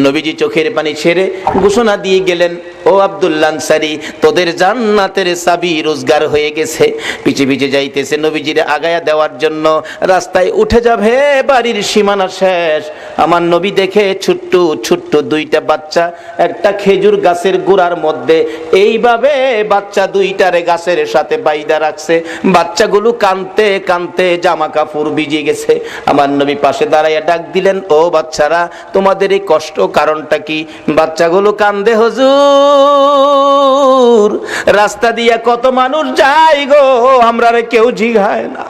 নবীজি চোখের পানি ছেড়ে ঘোষণা দিয়ে গেলেন, ও আব্দুল্লাহ আনসারী তোদের জান্নাতের চাবি রোজগার হয়ে গেছে। পিছে পিছে যাইতেছে নবীজিরে আগায়া দেওয়ার জন্য, রাস্তায় উঠে যাবে, বাড়ির সীমানা শেষ। আমার নবী দেখে ছোট্ট ছোট্ট 2টা বাচ্চা একটা খেজুর গাছের গোড়ার মধ্যে এইভাবে বাচ্চা 2টারে গাছের সাথে বাইদা রাখছে। বাচ্চাগুলো কাঁদতে কাঁদতে জামা কাপড় ভিজে গেছে। আমার নবী পাশে দাঁড়াইয়া ডাক দিলেন, ও বাচ্চারা তোমাদের এই কষ্ট কারণটা কি? বাচ্চাগুলো কান্দে, হুজুর রাস্তা দিয়া কত মানুষ যায় গো, আমরা কেউ জিগায় না।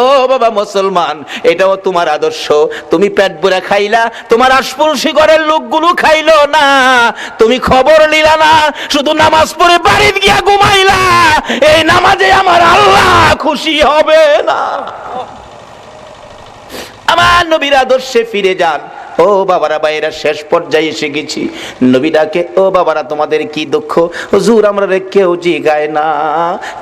ও বাবা মুসলমান, এটাও তোমার আদর্শ? তুমি পেট ভরে খাইলা, তোমার আশপাশি ঘরের লোকগুলো খাইলো না, তুমি খবর নিলা না, শুধু নামাজ পড়ে বাড়িতে গিয়া ঘুমাইলা। এই নামাজে আমার আল্লাহ খুশি হবে না। আমার নবীর আদর্শে ফিরে যান। ও বাবারা, ভাইরা, শেষ পর্যায়ে এসে গেছি। নবী ডাকে, ও বাবারা তোমাদের কি দুঃখ? হুজুর আমরা কেউ জিগায় না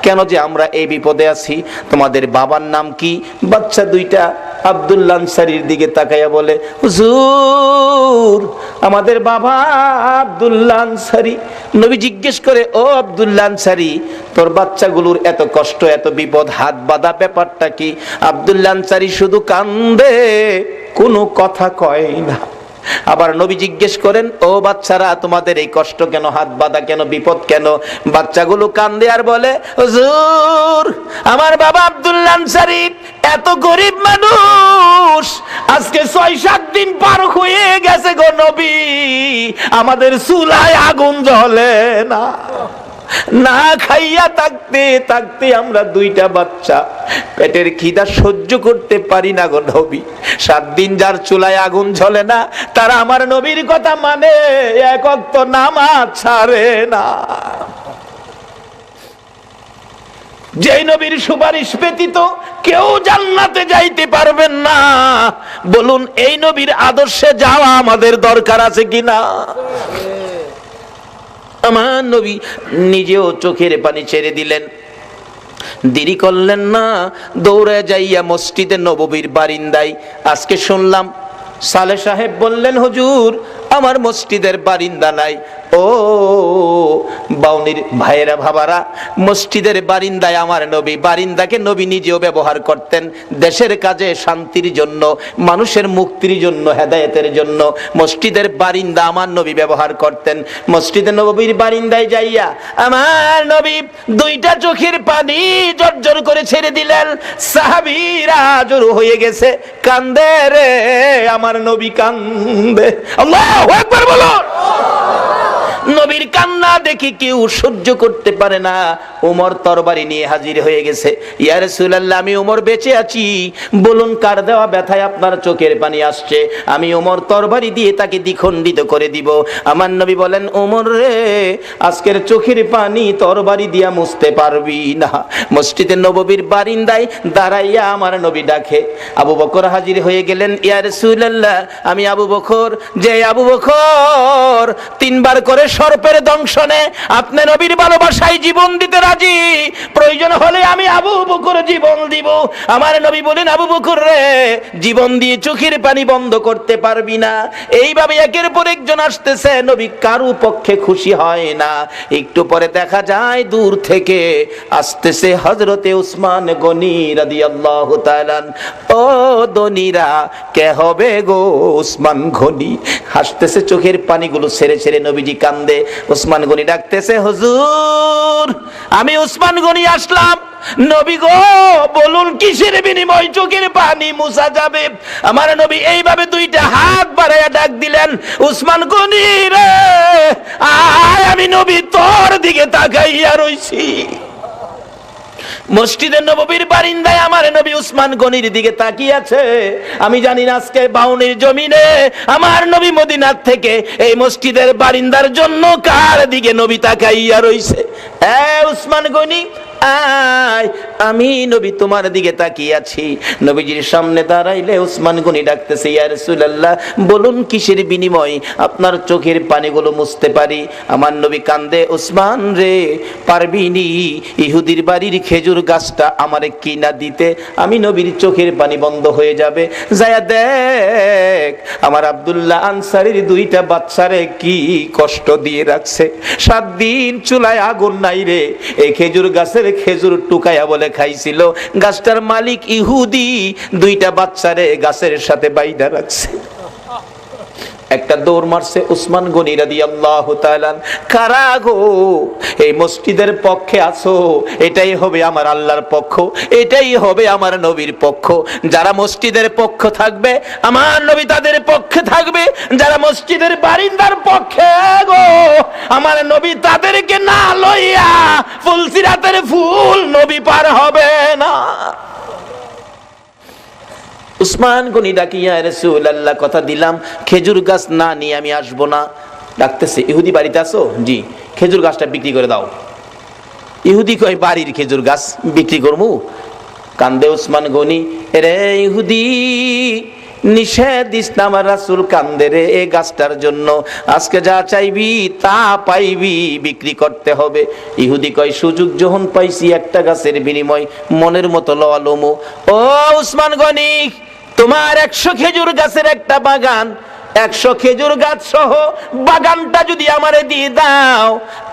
কেন যে আমরা এই বিপদে আছি। তোমাদের বাবার নাম কি? বাচ্চা 2টা আব্দুল্লাহ আনসারীর দিকে তাকাইয়া বলে, হুজুর আমাদের বাবা আব্দুল্লাহ আনসারী। নবী জিজ্ঞেস করে, ও আব্দুল্লাহ আনসারী তোর বাচ্চাগুলোর এত কষ্ট, এত বিপদ, হাত বাঁধা ব্যাপারটা কি? আব্দুল্লাহ আনসারী শুধু কান্দে, কোনো কথা কয় না। আবার নবী জিজ্ঞেস করেন, ও বাচ্চারা তোমাদের এই কষ্ট কেন, হাত বাঁধা কেন, বিপদ কেন? বাচ্চাগুলো কান্দে আর বলে, হুজুর আমার বাবা আব্দুল্লাহ আনসারী এত গরিব মানুষ, আজকে 6-7 দিন পার হয়ে গেছে গো নবী, আমাদের চুলায় আগুন জ্বলে না, না খাইয়া থাকতে থাকতে আমরা 2টা বাচ্চা পেটের খিদা সহ্য করতে পারি না গো নবী। 7 দিন যার চুলায় আগুন জ্বলে না, তারা আমার নবীর কথা মানে, এক ওয়াক্ত নামাজ ছাড়ে না। যেই নবীর সুপারিশ ব্যতীত কেউ জান্নাতে যাইতে পারবেন না, বলুন এই নবীর আদর্শে যাওয়া আমাদের দরকার আছে কিনা? আমার নবী নিজেও চোখের পানি ছেড়ে দিলেন। দেরি করলেন না, দৌড়ে যাইয়া মসজিদে নববীর বারিন্দায়। আজকে শুনলাম সালেহ সাহেব বললেন, হুজুর আমার মসজিদের বারিন্দা নাই। ও বাউনির ভাইয়েরা ভাবারা, মসজিদের বারিন্দায় আমার নবী, বারিন্দাকে নবী নিজেও ব্যবহার করতেন দেশের কাজে, শান্তির জন্য, মানুষের মুক্তির জন্য, হেদায়েতের জন্য। মসজিদের বারিন্দা আমার নবী ব্যবহার করতেন। মসজিদে নববীর বারিন্দায় যাইয়া আমার নবী দুইটা চোখের পানি জর্জর করে ছেড়ে দিলেন। সাহাবীরা জড়ো হয়ে গেছে, কান্দে রে আমার নবী কান্দে। আল্লাহু আকবার বলো। নবীর কান্না দেখে কেউ সহ্য করতে পারে না। ওমর তরবারি নিয়ে হাজির হয়ে গেছে। ইয়া রাসূলুল্লাহ, আমি ওমর বেঁচে আছি, বলুন কার দেওয়া ব্যথায় আপনার চোখের পানি আসছে, আমি ওমর তরবারি দিয়ে তাকে দ্বিখণ্ডিত করে দিব। আমার নবী বলেন, ওমর রে, আজকের চোখের পানি তরবারি দিয়া মুছতে পারবি না। মসজিদে নববীর বারিন্দায় দাঁড়াইয়া আমার নবী ডাকে। আবু বকর হাজির হয়ে গেলেন। ইয়া রাসূলুল্লাহ, আমি আবু বকর, যে আবু বকর তিনবার করে সর্পের দংশনে আপনি নবীর ভালোবাসায় জীবন দিতে রাজি, প্রয়োজন হলে আমি আবু বকর জীবন দিব। আমার নবী বলেন, আবু বকর রে, জীবন দিয়ে চোখের পানি বন্ধ করতে পারবি না। এইভাবে একের পর একজন আসতেছে, নবী কারো পক্ষে খুশি হয় না। একটু পরে দেখা যায় দূর থেকে আসতেছে হযরতে উসমান গনি রাদিয়াল্লাহু তাআলা। ও দনিরা, কে হবে গো উসমান গনি? হাসতেছে, চোখের পানিগুলো ছেড়ে ছেড়ে নবীজি কান্দে। উসমান গনি ডাকতেছে, হুজুর আমি উসমান গনি আসলাম। নবী গো, বলুন কিসের বিনিময় চোখের পানি মুছা যাবে? আমার নবী এইভাবে দুইটা হাত বাড়াইয়া ডাক দিলেন, উসমান গনি রে আয়, আমি নবী তোর দিকে তাকাইয়া রইছি। মসজিদে নববীর বারিন্দায় আমার নবী উসমান গনির দিকে তাকিয়ে আছে। আমি জানি না আজকে বাউনির জমিনে আমার নবী মদিনার থেকে এই মসজিদের বারিন্দার জন্য কার দিকে নবী তাকাইয়া রইছে। এ উসমান গনি আয়, আমি নবী তোমার দিকে তাকিয়ে আছি। নবীজির সামনে দাঁড়াইলে উসমান গনি ডাকতেছে, ইয়া রাসূলুল্লাহ, বলুন কিসের বিনিময় আপনার চোখের পানিগুলো মুছতে পারি? আমার নবী কান্দে, উসমান রে, পারবি নি ইহুদির বাড়ির খেজুর গাছটা আমারে কিনা দিতে? আমি নবীর চোখের পানি বন্ধ হয়ে যাবে। যায়া দেখ আমার আব্দুল্লাহ আনসারীর দুইটা বাচ্চারে কি কষ্ট দিয়ে রাখছে। 7 দিন চুলায় আগুন নাই রে, এই খেজুর গাছের খেজুর টুকায়া বলে খাইছিল। গাছটার মালিক ইহুদি, দুইটা বাচ্চারে গাছের সাথে বাইধা রাখছে। একটা দৌড় মারছে উসমান গনি রাদিয়াল্লাহু তাআলা। কারা গো এই মসজিদের পক্ষে আছো? এটাই হবে আমার আল্লাহর পক্ষ, এটাই হবে আমার নবীর পক্ষ। যারা মসজিদের পক্ষ থাকবে আমার নবী তাদের পক্ষে থাকবে, যারা মসজিদের বারিন্দার পক্ষে গো আমার নবী তাদেরকে না লইয়া ফুলসিরাতের ফুল নবী পার হবে না। উসমান গনি ডাকিয়া, রাসূলুল্লাহ কথা দিলাম খেজুর গাছ না নিয়ে আমি আসবো না। ডাকতেছে, ইহুদি বাড়িতে আছো? জি। খেজুর গাছটা বিক্রি করে দাও। ইহুদি কয়, বাড়ির খেজুর গাছ বিক্রি করবো? কান্দে উসমান গনি, রে ইহুদি নিষেধ দিস না, আমার রাসূল কান্দে রে এই গাছটার জন্য। আজকে যা চাইবি তা পাইবি, বিক্রি করতে হবে। ইহুদি কয়, সুযোগ যখন পাইছি একটা গাছের বিনিময় মনের মতো লওয়া লমু। ও উসমান গনি, তোমার 100 খেজুর গাছের একটা বাগান, 100 খেজুর গাছ সহ বাগানটা যদি আমারে দিয়ে দাও,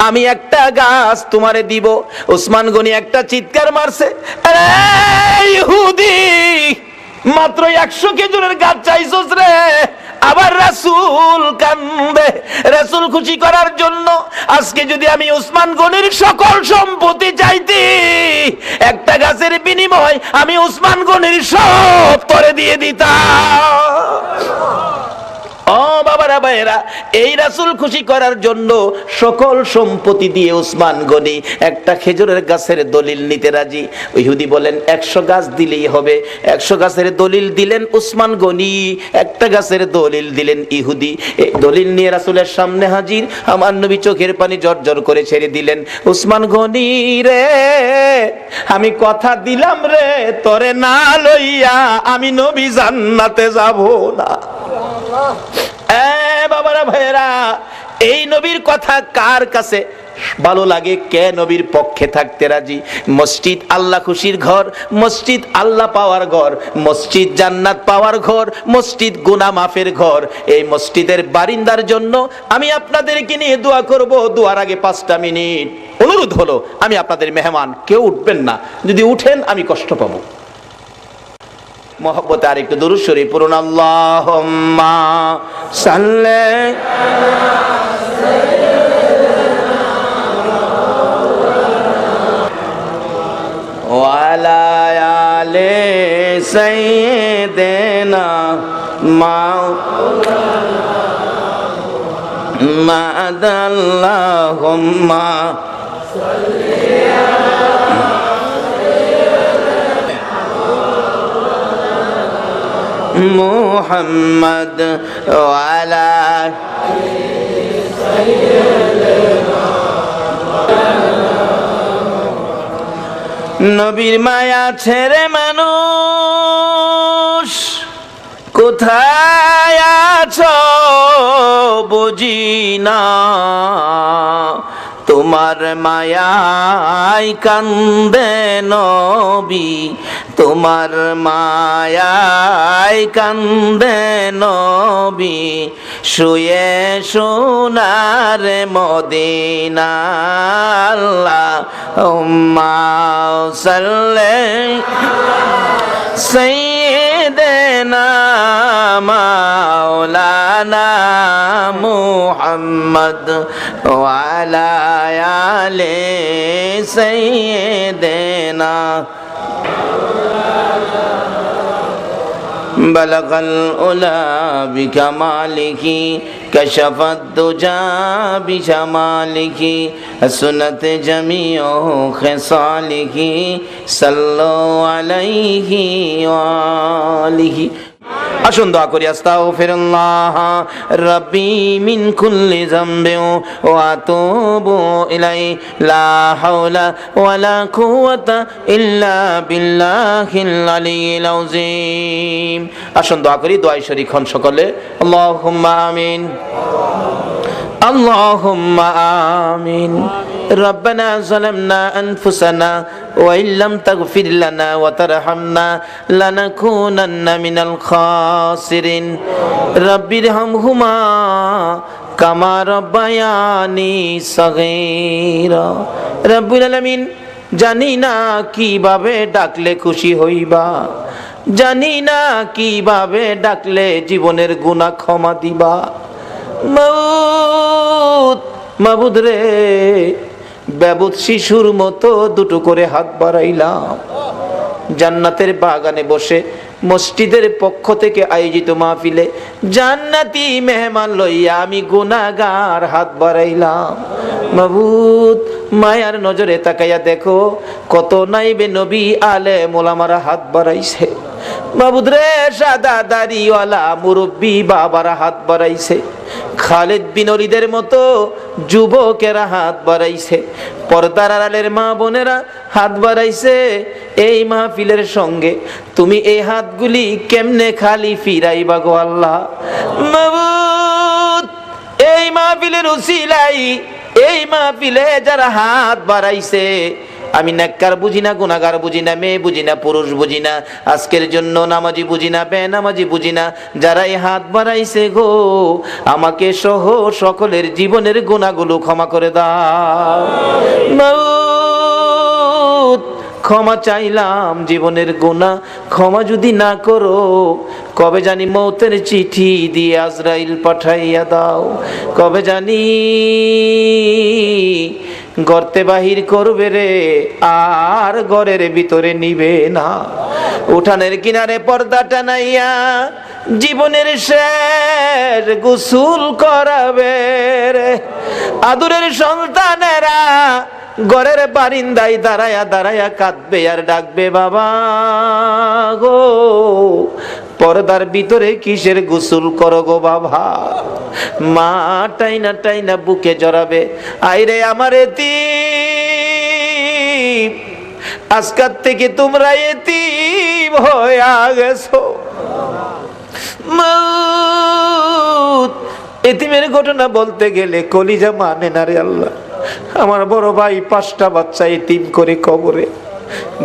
আমি একটা গাছ তোমারে দিব। উসমান গনি একটা চিৎকার মারছে, ইহুদি মাত্র 100 খেজুরের গাছ চাইছস রে? আবার রাসূল কান্দে। রাসূল খুশি করার জন্য আজকে যদি আমি উসমান গনির সকল সম্পত্তি চাইতি, একটা গাছের বিনিময় আমি উসমান গনির সব তোরে দিয়ে দিতাম। ও বাবারা ভাইরা, এই রাসূল খুশি করার জন্য সকল সম্পত্তি দিয়ে উসমান গনি একটা খেজুরের গাছের দলিল নিতে রাজি। ইহুদি বলেন 100 গাছ দিলেই হবে। 100 গাছের দলিল দিলেন উসমান গনি, একটা গাছের দলিল দিলেন ইহুদি। এই দলিল নিয়ে রাসূলের সামনে হাজির। আমার নবী চোখের পানি জর্জর করে ছেড়ে দিলেন, উসমান গনি রে, আমি কথা দিলাম রে, তোরে না লইয়া আমি নবী জান্নাতে যাব না। বাবারা ভাইরা, এই নবীর কথা কার কাছে ভালো লাগে? কে নবীর পক্ষে থাকতে রাজি? মসজিদ আল্লাহ খুশির ঘর, মসজিদ আল্লাহ পাওয়ার ঘর, মসজিদ জান্নাত পাওয়ার ঘর, মসজিদ গুনাহ মাফের ঘর। এই মসজিদের বারিন্দার জন্য আমি আপনাদেরকে নিয়ে দোয়া করব। দোয়ার আগে 5টা মিনিট অনুরোধ হলো, আমি আপনাদের মেহমান, কেউ উঠবেন না, যদি উঠেন আমি কষ্ট পাবো। মোহব্বতে আর একটু দুরূদ শরীফ পড়ুন। আল্লাহুম্মা সাল্লি ওয়ালা আলি সাইয়্যিদিনা মা'আদ আল্লাহুম্মা মুহাম্মদ ওয়ালা নবীর মায়া ছেড়ে মানুষ কোথায় আছো বুঝি না, তোমার মায়ায় কান্দে নবী, তোমার মায়ায় কান্দে নবী, শুয়ে সোনার মদিনা। আল্লাহুম্মা সাল্লি সাইয়্যিদিনা মাওলানা মুহাম্মদ ওয়া আলা আলি সাইয়্যিদিনা। বলগল উলা বিকামালিহি কশফত দুজা বিজামালিহি সুনত জামিউ খিসালিহি সাল্লু আলাইহি ওয়া আলিহি। আসুন দোয়া করি। আস্তাগফিরুল্লাহ রাব্বি মিন কুল্লি যামবিন ওয়া আতুবু ইলাইহি লা হাওলা ওয়ালা কুওয়াতা ইল্লা বিল্লাহিল আলিয়্যিল আযীম। আসুন দোয়া করি, দোয়ায় শরীক হন সকলে। আল্লাহুম্মা আমিন, আল্লাহুম্মা আমিন। ربنا ظلمنا أنفسنا وإن لم تغفر لنا وترحمنا لنكونن من الخاسرين رب ارحمهما كما ربياني صغيرا رب العالمين। জানি না কিভাবে ডাকলে খুশি হইবা, জানি না কিভাবে ডাকলে জীবনের গুনাহ ক্ষমা দিবা। মাবুদ রে, বেবুদ শিশুর মতো দুটো করে হাত বাড়াইলাম, জান্নাতের বাগানে বসে মসজিদের পক্ষ থেকে আয়োজিত মাহফিলে জান্নাতি মেহমান লইয়া আমি গুনাহগার হাত বাড়াইলাম। মাবুদ, মায়ার নজরে তাকাইয়া দেখো কত নাইবে নবী আলেম ওলামারা হাত বাড়াইছে। মাবুদ রে, সাদা দাড়িওয়ালা মুরব্বী বাবারা হাত বাড়াইছে, খালিদ বিন ওলীদের মতো যুবকেরা হাত বাড়াইছে, পর্দার আড়ালের মা বোনেরা হাত বাড়াইছে। এই মাহফিলের সঙ্গে তুমি এই হাতগুলি কেমনে খালি ফিরাইবা গো আল্লাহ? মাবুদ, এই মাহফিলের উসিলাই, এই মাহফিলে যারা হাত বাড়াইছে, আমি নেককার বুঝি না, গুনাহগার বুঝি না, মেয়ে বুঝি না, পুরুষ বুঝি না, আজকের জন্য নামাজি বুঝি না, বেনামাজি বুঝি না, যারা এই হাত বাড়াইছে গো, আমাকে সহ সকলের জীবনের গুনাহগুলো ক্ষমা করে দাও। মাউত, ক্ষমা চাইলাম, জীবনের গুনাহ ক্ষমা যদি না করো, কবে জানি মৌতের চিঠি দিয়ে আজরাইল পাঠাইয়া দাও, কবে জানি গর্তে বাহির করবে রে, আর ঘরের ভিতরে নিবে না। উঠানের কিনারে পর্দা টানাইয়া জীবনের শেষ গোসল করাবে রে। আদুরের সন্তানেরা ঘরের বারিন্দায় দাঁড়ায়া দাঁড়ায়া কাঁদবে আর ডাকবে, বাবা গো, পর্দার ভিতরে কিসের গোসল করো গো বাবা? মা টাইনা টাইনা বুকে জড়াবে, আইরে আমার এতিম, আজকাল থেকে তোমরা এতিম হয়ে গেছো। মউত, এতিমের ঘটনা বলতে গেলে কলিজা মানে না রে আল্লাহ। আমার বড় ভাই 5টা বাচ্চা এতিম করে কবরে।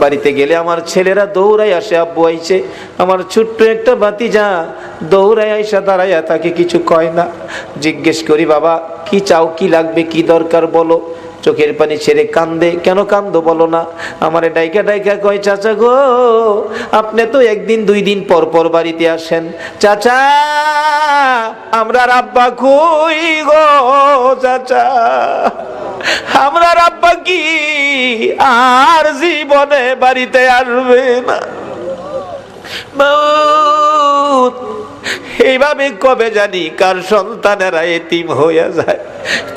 বাড়িতে গেলে আমার ছেলেরা দৌড়াই আসে, আব্বু আইছে। আমার ছোট্ট একটা ভাতিজা দৌড়াই আইসা দাঁড়াইয়া, তাকে কিছু কয় না। জিজ্ঞেস করি, বাবা কি চাও, কি লাগবে, কি দরকার বলো। চোখের পানি ছেড়ে কান্দে। কেন কান্দো বলো না? আমারে ডাইকা ডাইকা কয়, চাচা গো আপনি তো 1 দিন 2 দিন পর পর বাড়িতে আসেন। চাচা আমরা আব্বা কই গো, চাচা আমরা আব্বা কি আর জীবনে বাড়িতে আসবে না? মউত এইভাবে কবে জানি কার সন্তানেরা এতিম হইয়া যায়,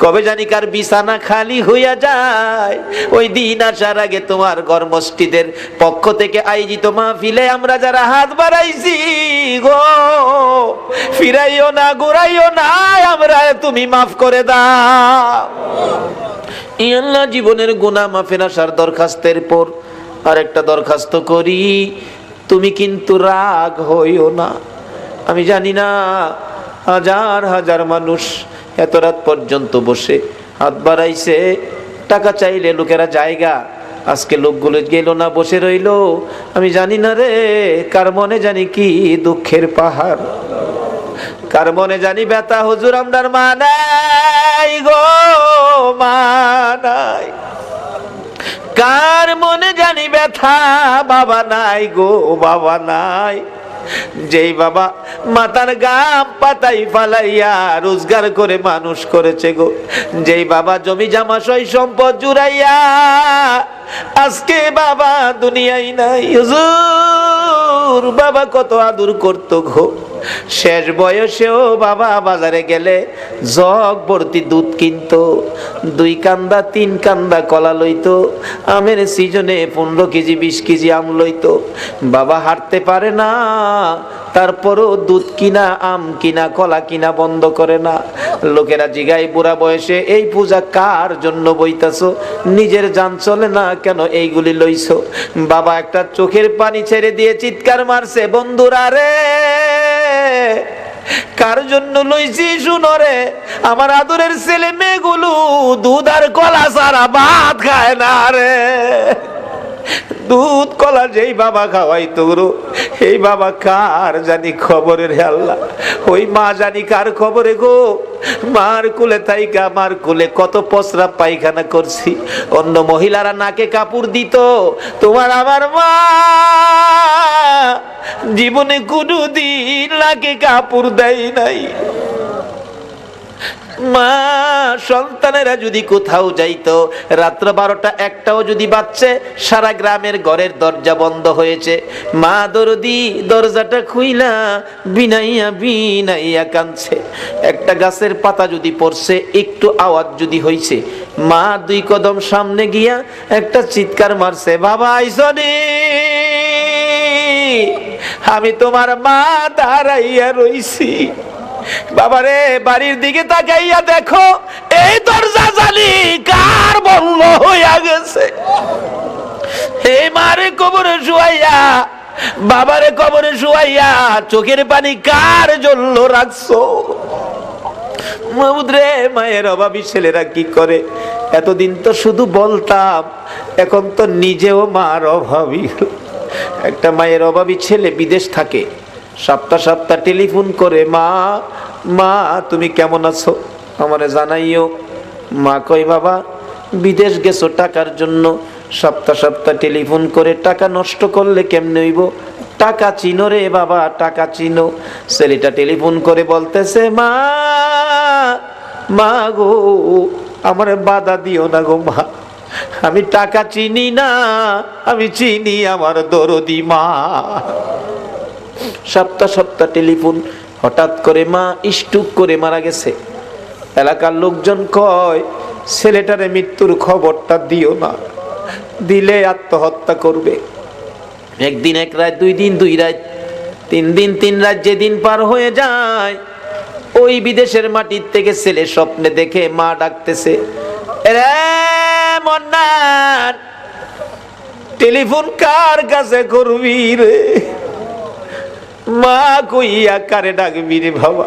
কবে জানি কার বিছানা খালি হইয়া যায়। ওই দিন আসার আগে তোমার ঘর মসজিদের পক্ষ থেকে আয়োজিত মাহফিলে আমরা যারা হাত বাড়াইছি গো, ফিরাইও না, ঘুরাইও না, আমরা তুমি মাফ করে দাও। আল্লাহ জীবনের গুনাহ মাফের আসার দরখাস্তের পর আরেকটা দরখাস্ত করি, তুমি কিন্তু রাগ হইও না। আমি জানি না হাজার হাজার মানুষ এত রাত পর্যন্ত বসে হাত বাড়াইছে, টাকা চাইলে লোকেরা জায়গা, আজকে লোকগুলো গেল না, বসে রইল। আমি জানি না রে কার মনে জানি কি দুঃখের পাহাড়, কার মনে জানি ব্যথা। হুজুর আমরার মা নাই গো, মা নাই। কার মনে জানি ব্যথা, বাবা নাই গো, বাবা নাই। যেই বাবা মাথার গাম পাতাই ফালাইয়া রোজগার করে মানুষ করেছে গো, যেই বাবা জমি জামা সই সম্পদ জুড়াইয়া আজকে বাবা দুনিয়ায় নাই। হুজুর বাবা কত আদর করতো গো, শেষ বয়সেও বাবা বাজারে গেলে জগ ভর্তি দুধ কিনতো, 2 কান্দা 3 কান্দা কলা লইতো, আমের সিজনে 15 কেজি 20 কেজি আম লইতো। বাবা হাঁটতে পারে না, তারপরও দুধ কিনা, আম কিনা, কলা কিনা বন্ধ করে না। লোকেরা জিগায় বুড়া বয়সে এই পূজা কার জন্য বইতাছো, নিজের জান চলে না কেন এইগুলি লইছো? বাবা একটা চোখের পানি ছেড়ে দিয়ে চিৎকার মারছে, বন্ধুরা রে কার জন্য লইছি শুনো রে, আমার আদরের ছেলে মেয়েগুলো দুধ আর কলা ছাড়া ভাত খায় না রে। দুধ কলা যেই বাবা খাওয়াইতো গো, এই বাবা কার জানি খবরে রে আল্লাহ। ওই মা জানি কার খবরে গো। মার কুলে তাইকা, মার কুলে কত পসরা পায়খানা করছি, অন্য মহিলারা নাকে কাপড় দিত, তোমার আমার মা জীবনে কোনোদিন নাকে কাপড় দেয় নাই। মা সন্তানেরা যদি কোথাও যাইতো, রাত্র 12টা 1টাও যদি বাজছে, সারা গ্রামের ঘরের দরজা বন্ধ হয়েছে, মা দরদি দরজাটা খুইলা বিনাইয়া বিনাইয়া কাঁদছে। একটা গাছের পাতা যদি পড়ছে, একটু আওয়াজ যদি হইছে, মা 2 কদম সামনে গিয়া একটা চিৎকার মারছে, বাবা আইসনি, আমি তোমার মা দাঁড়াইয়া রইছি। বাবারে বাড়ির দিকে তাকাইয়া দেখো, এই দরজা জানি কার বন্ধ হইয়া গেছে। এই মারে কবরে শুয়াইয়া, বাবারে কবরে শুয়াইয়া চোখের পানি কার জন্য রাখছো? মাহমুদ রে, মায়ের অভাবী ছেলেরা কি করে? এতদিন তো শুধু বলতাম, এখন তো নিজেও মার অভাবী। একটা মায়ের অভাবী ছেলে বিদেশ থাকে, সপ্তাহ সপ্তাহ টেলিফোন করে, মা মা তুমি কেমন আছো আমারে জানাইও। মা কই, বাবা বিদেশ গেছো টাকার জন্য, সপ্তাহ সপ্তাহ টেলিফোন করে টাকা নষ্ট করলে কেমনে হইব? টাকা চিনো রে বাবা, টাকা চিনো। ছেলেটা টেলিফোন করে বলতেছে, মা মা গো আমারে বাধা দিও না গো মা, আমি টাকা চিনি না, আমি চিনি আমার দরদি মা। সপ্তাহ সপ্তাহ টেলিফোন, হঠাৎ করে মা স্ট্রোক করে মারা গেছে। এলাকার লোকজন কয়, ছেলেটারে মৃত্যুর খবরটা দিও না, দিলে আত্মহত্যা করবে। 1 দিন 1 রাত, 2 দিন 2 রাত, 3 দিন 3 রাত যেদিন পার হয়ে যায়, ওই বিদেশের মাটির থেকে ছেলে স্বপ্নে দেখে মা ডাকতেছে, রে মন্নান টেলিফোন কার কাছে করবি রে? মা কইয়া কারে ডাকবি রে বাবা?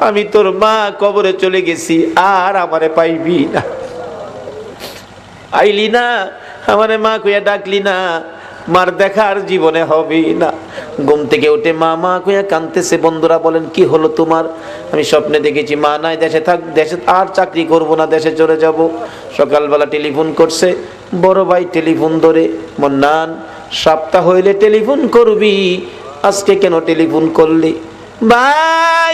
আমি তোর মা কবরে চলে গেছি, আর আমারে পাইবি না। আইলি না, আমারে মা কইয়া ডাকলি না, মার দেখার জীবনে হবে না। ঘুম থেকে উঠে মা মা কইয়া কাঁদতেছে। বন্ধুরা বলেন, কি হলো তোমার? আমি স্বপ্নে দেখেছি মা নাই, দেশে থাক, দেশে আর চাকরি করব না, দেশে চলে যাব। সকালবেলা টেলিফোন করছে বড় ভাই, টেলিফোন ধরে, মন্নান সপ্তাহ হইলে টেলিফোন করবি, আজকে কেন টেলিফোন করলি? ভাই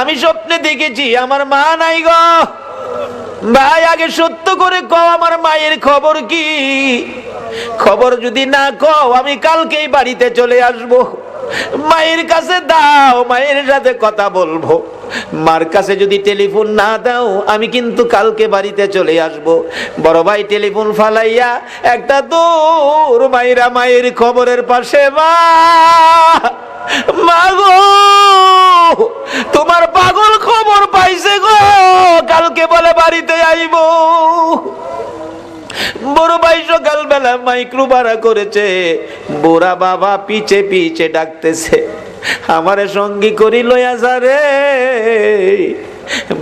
আমি স্বপ্নে দেখেছি আমার মা নাই গো। ভাই আগে সত্য করে কও, আমার মায়ের খবর কি? খবর যদি না কও আমি কালকেই বাড়িতে চলে আসব। মায়ের কাছে দাও, মায়ের সাথে কথা বলবো। মার কাছে যদি টেলিফোন না দাও আমি কিন্তু কালকে বাড়িতে চলে আসব। বড় ভাই টেলিফোন ফালাইয়া একটা দূর মায়েরা মায়ের খবরের পাশে, মা মা গো তোমার পাগল খবর পাইছে গো, কালকে বলে বাড়িতে আইব। বড় ভাই সকালবেলা মাইক্রো ভাড়া করেছে, বুড়া বাবা পিছে পিছে ডাকতেছে, আমারে সঙ্গী করি লইয়া যা রে,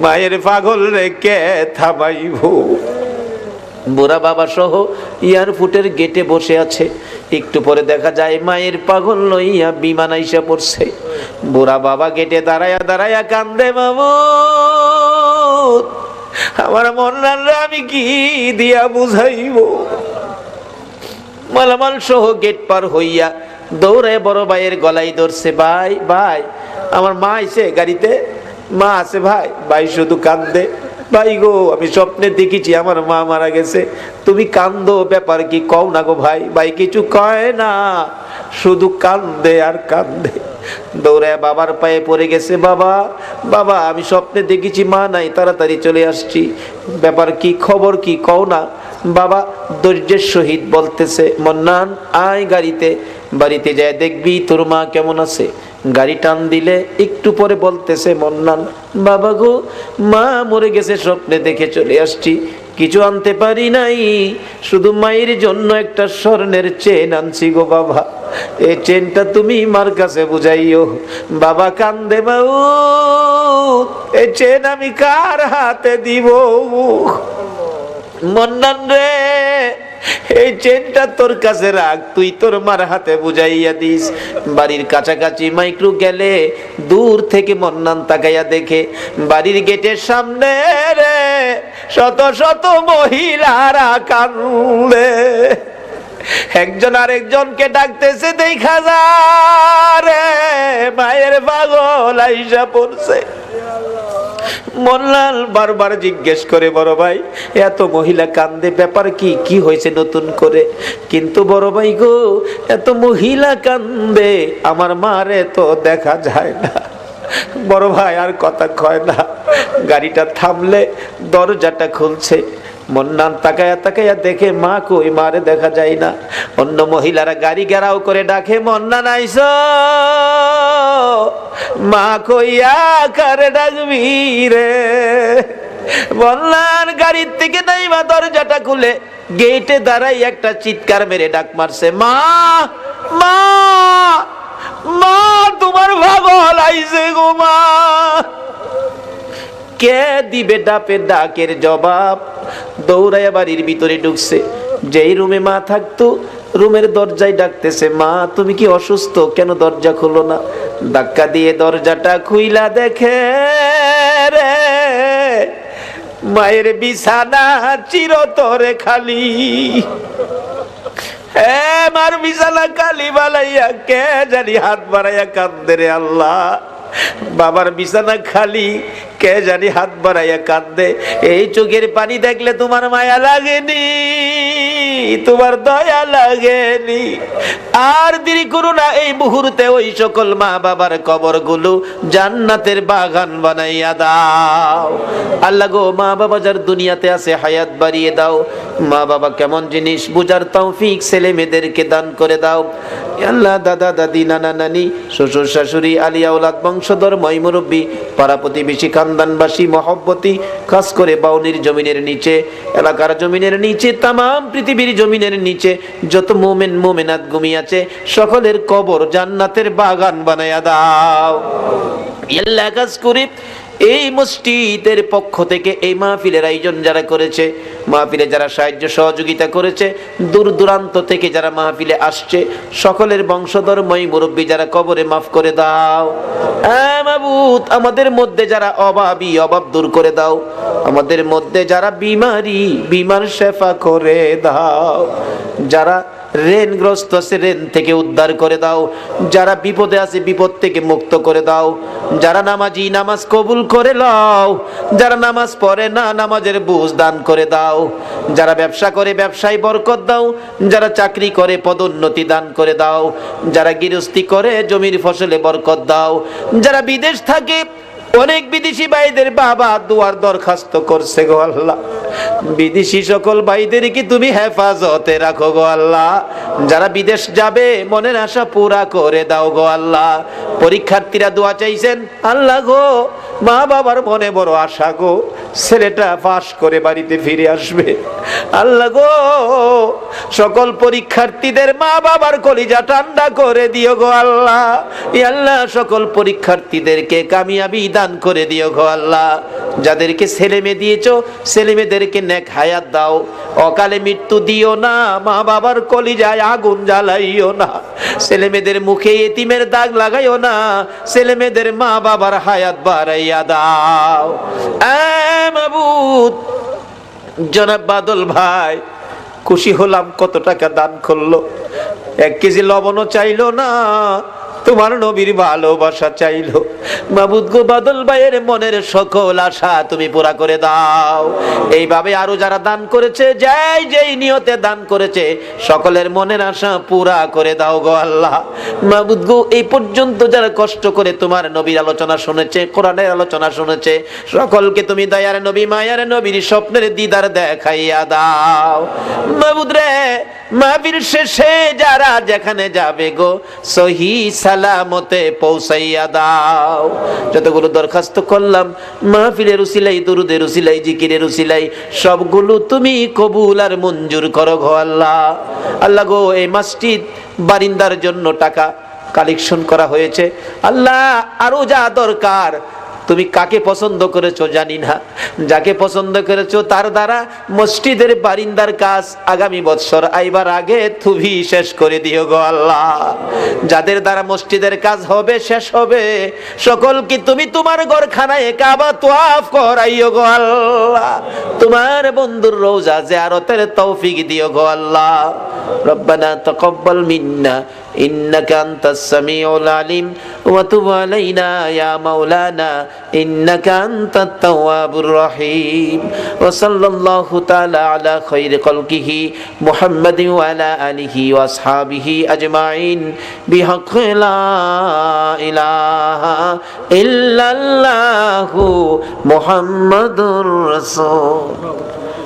মায়ের পাগল রে কে থামাইব। বুড়া বাবা সহ এয়ারপোর্টের গেটে বসে আছে। একটু পরে দেখা যায় মায়ের পাগল লইয়া বিমান আইসা পড়ছে। বুড়া বাবা গেটে দাঁড়ায়া দাঁড়ায়া কান্দে, মামুদ আমার মন্নানরে আমি কি দিয়া বুঝাইব। মালামাল সহ গেট পার হইয়া দৌড়ে বড় ভাইয়ের গলাই ধরছে, ভাই ভাই আমার মা আইছে গাড়িতে, মা আছে ভাই। ভাই শুধু কান্দে, ভাই গো আমি স্বপ্নে দেখেছি আমার মা মারা গেছে, তুমি কান্দো, ব্যাপার কি কও না গো ভাই। ভাই কিছু কয় না, শুধু কান্দে আর কান্দে। দৌড়ে বাবার পায়ে পড়ে গেছে, বাবা বাবা আমি স্বপ্নে দেখেছি মা নাই, তাড়াতাড়ি চলে আসছি, ব্যাপার কি, খবর কি কও না। বাবা ধৈর্যের সহিত বলতেছে, মন্নান আয় গাড়িতে, বাড়িতে যায় দেখবি তোর মা কেমন আছে। গাড়ি টান দিলে একটু পরে বলতেছে, মন্নান বাবা গো মা মরে গেছে, স্বপ্নে দেখে চলে আসছি, কিছু আনতে পারি নাই, শুধু মায়ের জন্য একটা স্বর্ণের চেন আনছি গো বাবা, এই চেনটা তুমি মার কাছে বুঝাইও। বাবা কান্দে, বাবু এই চেন আমি কার হাতে দিব? মন্নান রে এই চেনটা তোর কাছে রাখ, তুই তোর মার হাতে বুঝাইয়া দিস। বাড়ির কাছাকাছি মাইক্রো গেলে দূর থেকে মন্নান তাকাইয়া দেখে বাড়ির গেটের সামনে রে শত শত মহিলারা কান্দে, একজন আরেকজনকে ডাকতেছে, দেখা যায় রে মায়ের পাগল আইসা পড়ছে। মোল্লাল বারবার জিজ্ঞেস করে, বড় ভাই এত মহিলা কান্দে, ব্যাপার কি, কি হয়েছে নতুন করে? কিন্তু বড় ভাই গো এত মহিলা কান্দে আমার মারে তো দেখা যায় না। বড় ভাই আর কথা কয় না, গাড়িটা থামলে দরজাটা খুলছে। মন্নান তাকায়া তাকায়া দেখে মা কই, মারে দেখা যায় না। অন্য মহিলারা গাড়ি ঘেরাও করে ডাকে, মন্নান আইছো, মা কইয়া কারে ডাকবি রে? মন্নান গাড়ির থেকে নাইমা দরজাটা খুলে গেটে দাঁড়াই একটা চিৎকার মেরে ডাক মারছে, মা মা মা তোমার পাগল আইছে গো মা। কে দিবে ডাকের জবাব? দৌড়াইয়া বাড়ির ভিতরে ঢুকছে। যেই রুমে মা থাকতো রুমের দরজায় ডাকতেছে, মা তুমি কি অসুস্থ, কেন দরজা খুলো না? ধাক্কা দিয়ে দরজাটা খুইলা দেখে রে মায়ের বিছানা চিরতরে খালি। মার বিছানা খালি বালাইয়া কে জানি হাত বাড়াইয়া কান্দে রে আল্লাহ। বাবার বিছানা খালি, কে জানি হাত বাড়াইয়া কান্দে। এই চোখের পানি দেখলে তোমার মায়া লাগেনি, তোমার দয়া লাগেনি? আর দেরি করো না, এই মুহূর্তে ওই সকল মা বাবার কবরগুলো জান্নাতের বাগান বানাইয়া দাও। আল্লাহ গো মা বাবা যার দুনিয়াতে আছে হায়াত বাড়িয়ে দাও। মা বাবা কেমন জিনিস বুঝার তৌফিক ছেলে মেয়েদেরকে দান করে দাও। আল্লাহ দাদা দাদি নানা নানি শ্বশুর শাশুড়ি আলিয়া ওলাদ বংশধর ময় মুরব্বী পাড়া প্রতিবেশী খানদানবাসী মহব্বতী, খাস করে বাউনির জমিনের নিচে, এলাকার জমিনের নিচে, তামাম পৃথিবীর জমিনের নিচে যত মুমিন মুমিনাত ঘুমিয়ে আছে সকলের কবর জান্নাতের বাগান বানায়া দাও। আল্লাহ কাজ করি এই মসজিদের পক্ষ থেকে এই মাহফিলের আয়োজন যারা করেছে, মাহফিলে যারা সাহায্য সহযোগিতা করেছে, দূর দূরান্ত থেকে যারা মাহফিলে আসছে সকলের বংশধর্মই মুরব্বী যারা কবরে মাফ করে দাও। মাবুদ, আমাদের মধ্যে যারা অভাবী অভাব দূর করে দাও, আমাদের মধ্যে যারা বিমার শেফা করে দাও, যারা ঋণগ্রস্ত আছে ঋণ থেকে উদ্ধার করে দাও, যারা বিপদে আছে বিপদ থেকে মুক্ত করে দাও, যারা নামাজি নামাজ কবুল করে নাও, যারা নামাজ পড়ে না নামাজের বুঝ দান করে দাও, যারা ব্যবসা করে ব্যবসায় বরকত দাও, যারা চাকরি করে পদোন্নতি দান করে দাও, যারা গৃহস্থী করে জমির ফসলে বরকত দাও, যারা বিদেশ থাকে অনেক বিদেশি ভাইদের বাবা দুয়ার দরখাস্ত করছে গো আল্লাহ, বিদেশি সকল ভাইদেরকে তুমি হেফাজতে রাখো গো আল্লাহ। যারা বিদেশ যাবে মনের আশা পুরা করে দাও গো আল্লাহ। পরীক্ষার্থীরা দোয়া চাইছেন, আল্লাহ গো মা বাবার মনে বড় আশা গো, ছেলেটা পাস করে বাড়িতে ফিরে আসবে। আল্লাহ গো সকল পরীক্ষার্থীদের মা বাবার কলিজা ঠান্ডা করে দিও গো আল্লাহ। আল্লাহ সকল পরীক্ষার্থীদেরকে কামিয়াবি দান করে দিও গো আল্লাহ। যাদেরকে ছেলে মেয়ে দিয়েছো ছেলে মেয়েদেরকে নেক হায়াত দাও, অকালে মৃত্যু দিও না, মা বাবার কলিজায় আগুন জ্বালাইও না, ছেলে মেয়েদের মুখে এতিমের দাগ লাগাইও না, ছেলে মেয়েদের মা বাবার হায়াত বাড়াইয়া দাও। মাবুদ, জনাব বাদল ভাই খুশি হলাম, কত টাকা দান করলো, 1 কেজি লবণও চাইলো না, তোমার নবীর ভালোবাসা চাইলো। মাবুদ গো বাদল ভাইয়ের মনের সকল আশা তুমি পুরা করে দাও। এইভাবে আরো যারা দান করেছে, যেই নিয়তে দান করেছে সকলের মনের আশা পুরা করে দাও গো আল্লাহ। মাবুদ গো এই পর্যন্ত যারা কষ্ট করে তোমার নবীর আলোচনা শুনেছে, কোরআনের আলোচনা শুনেছে, সকলকে তুমি দয়ার নবী মায়ার নবীর স্বপ্নের দিদার দেখাইয়া দাও। মাবুদ রে মাহফিল শেষে যারা যেখানে যাবে গো সহি সালামতে পৌঁছাইয়া দাও। যতগুলো দরখাস্ত করলাম মাহফিলের উসিলাই, দুরুদের উসিলাই, জিকিরের উসিলাই, সবগুলো তুমি কবুল আর মঞ্জুর করো গো আল্লাহ। আল্লাহ গো এই মসজিদ বারিন্দার জন্য টাকা কালেকশন করা হয়েছে, আল্লাহ আরো যা দরকার তুমি কাকে পছন্দ করেছো জানি না, যাকে পছন্দ করেছো তার দ্বারা মসজিদের বারিন্দার কাজ আগামী বছর আইবার আগে তুমি শেষ করে দিও গো আল্লাহ। যাদের দ্বারা মসজিদের কাজ হবে শেষ হবে সকলকে তুমি তোমার ঘরখানায় কাবা তোয়াফ করাইও গো আল্লাহ। তোমার বন্ধুর রওজা জিয়ারতের তৌফিক দিও গো আল্লাহ। রব্বানা তাকাব্বাল মিন্না ইন্নাকা আনতাস সামিউল আলিম ওয়া তুব আলাইনা ইয়া মাওলানা ইন্নাকা আনতাত তাওয়াবুর রহিম। ওয়া সাল্লাল্লাহু তাআলা আলা খায়রি খালকিহি মুহাম্মাদিন ওয়া আলা আলিহি ওয়া আসহাবিহি আজমাইন বিহাক্কি লা ইলাহা ইল্লাল্লাহু মুহাম্মাদুর রাসূল।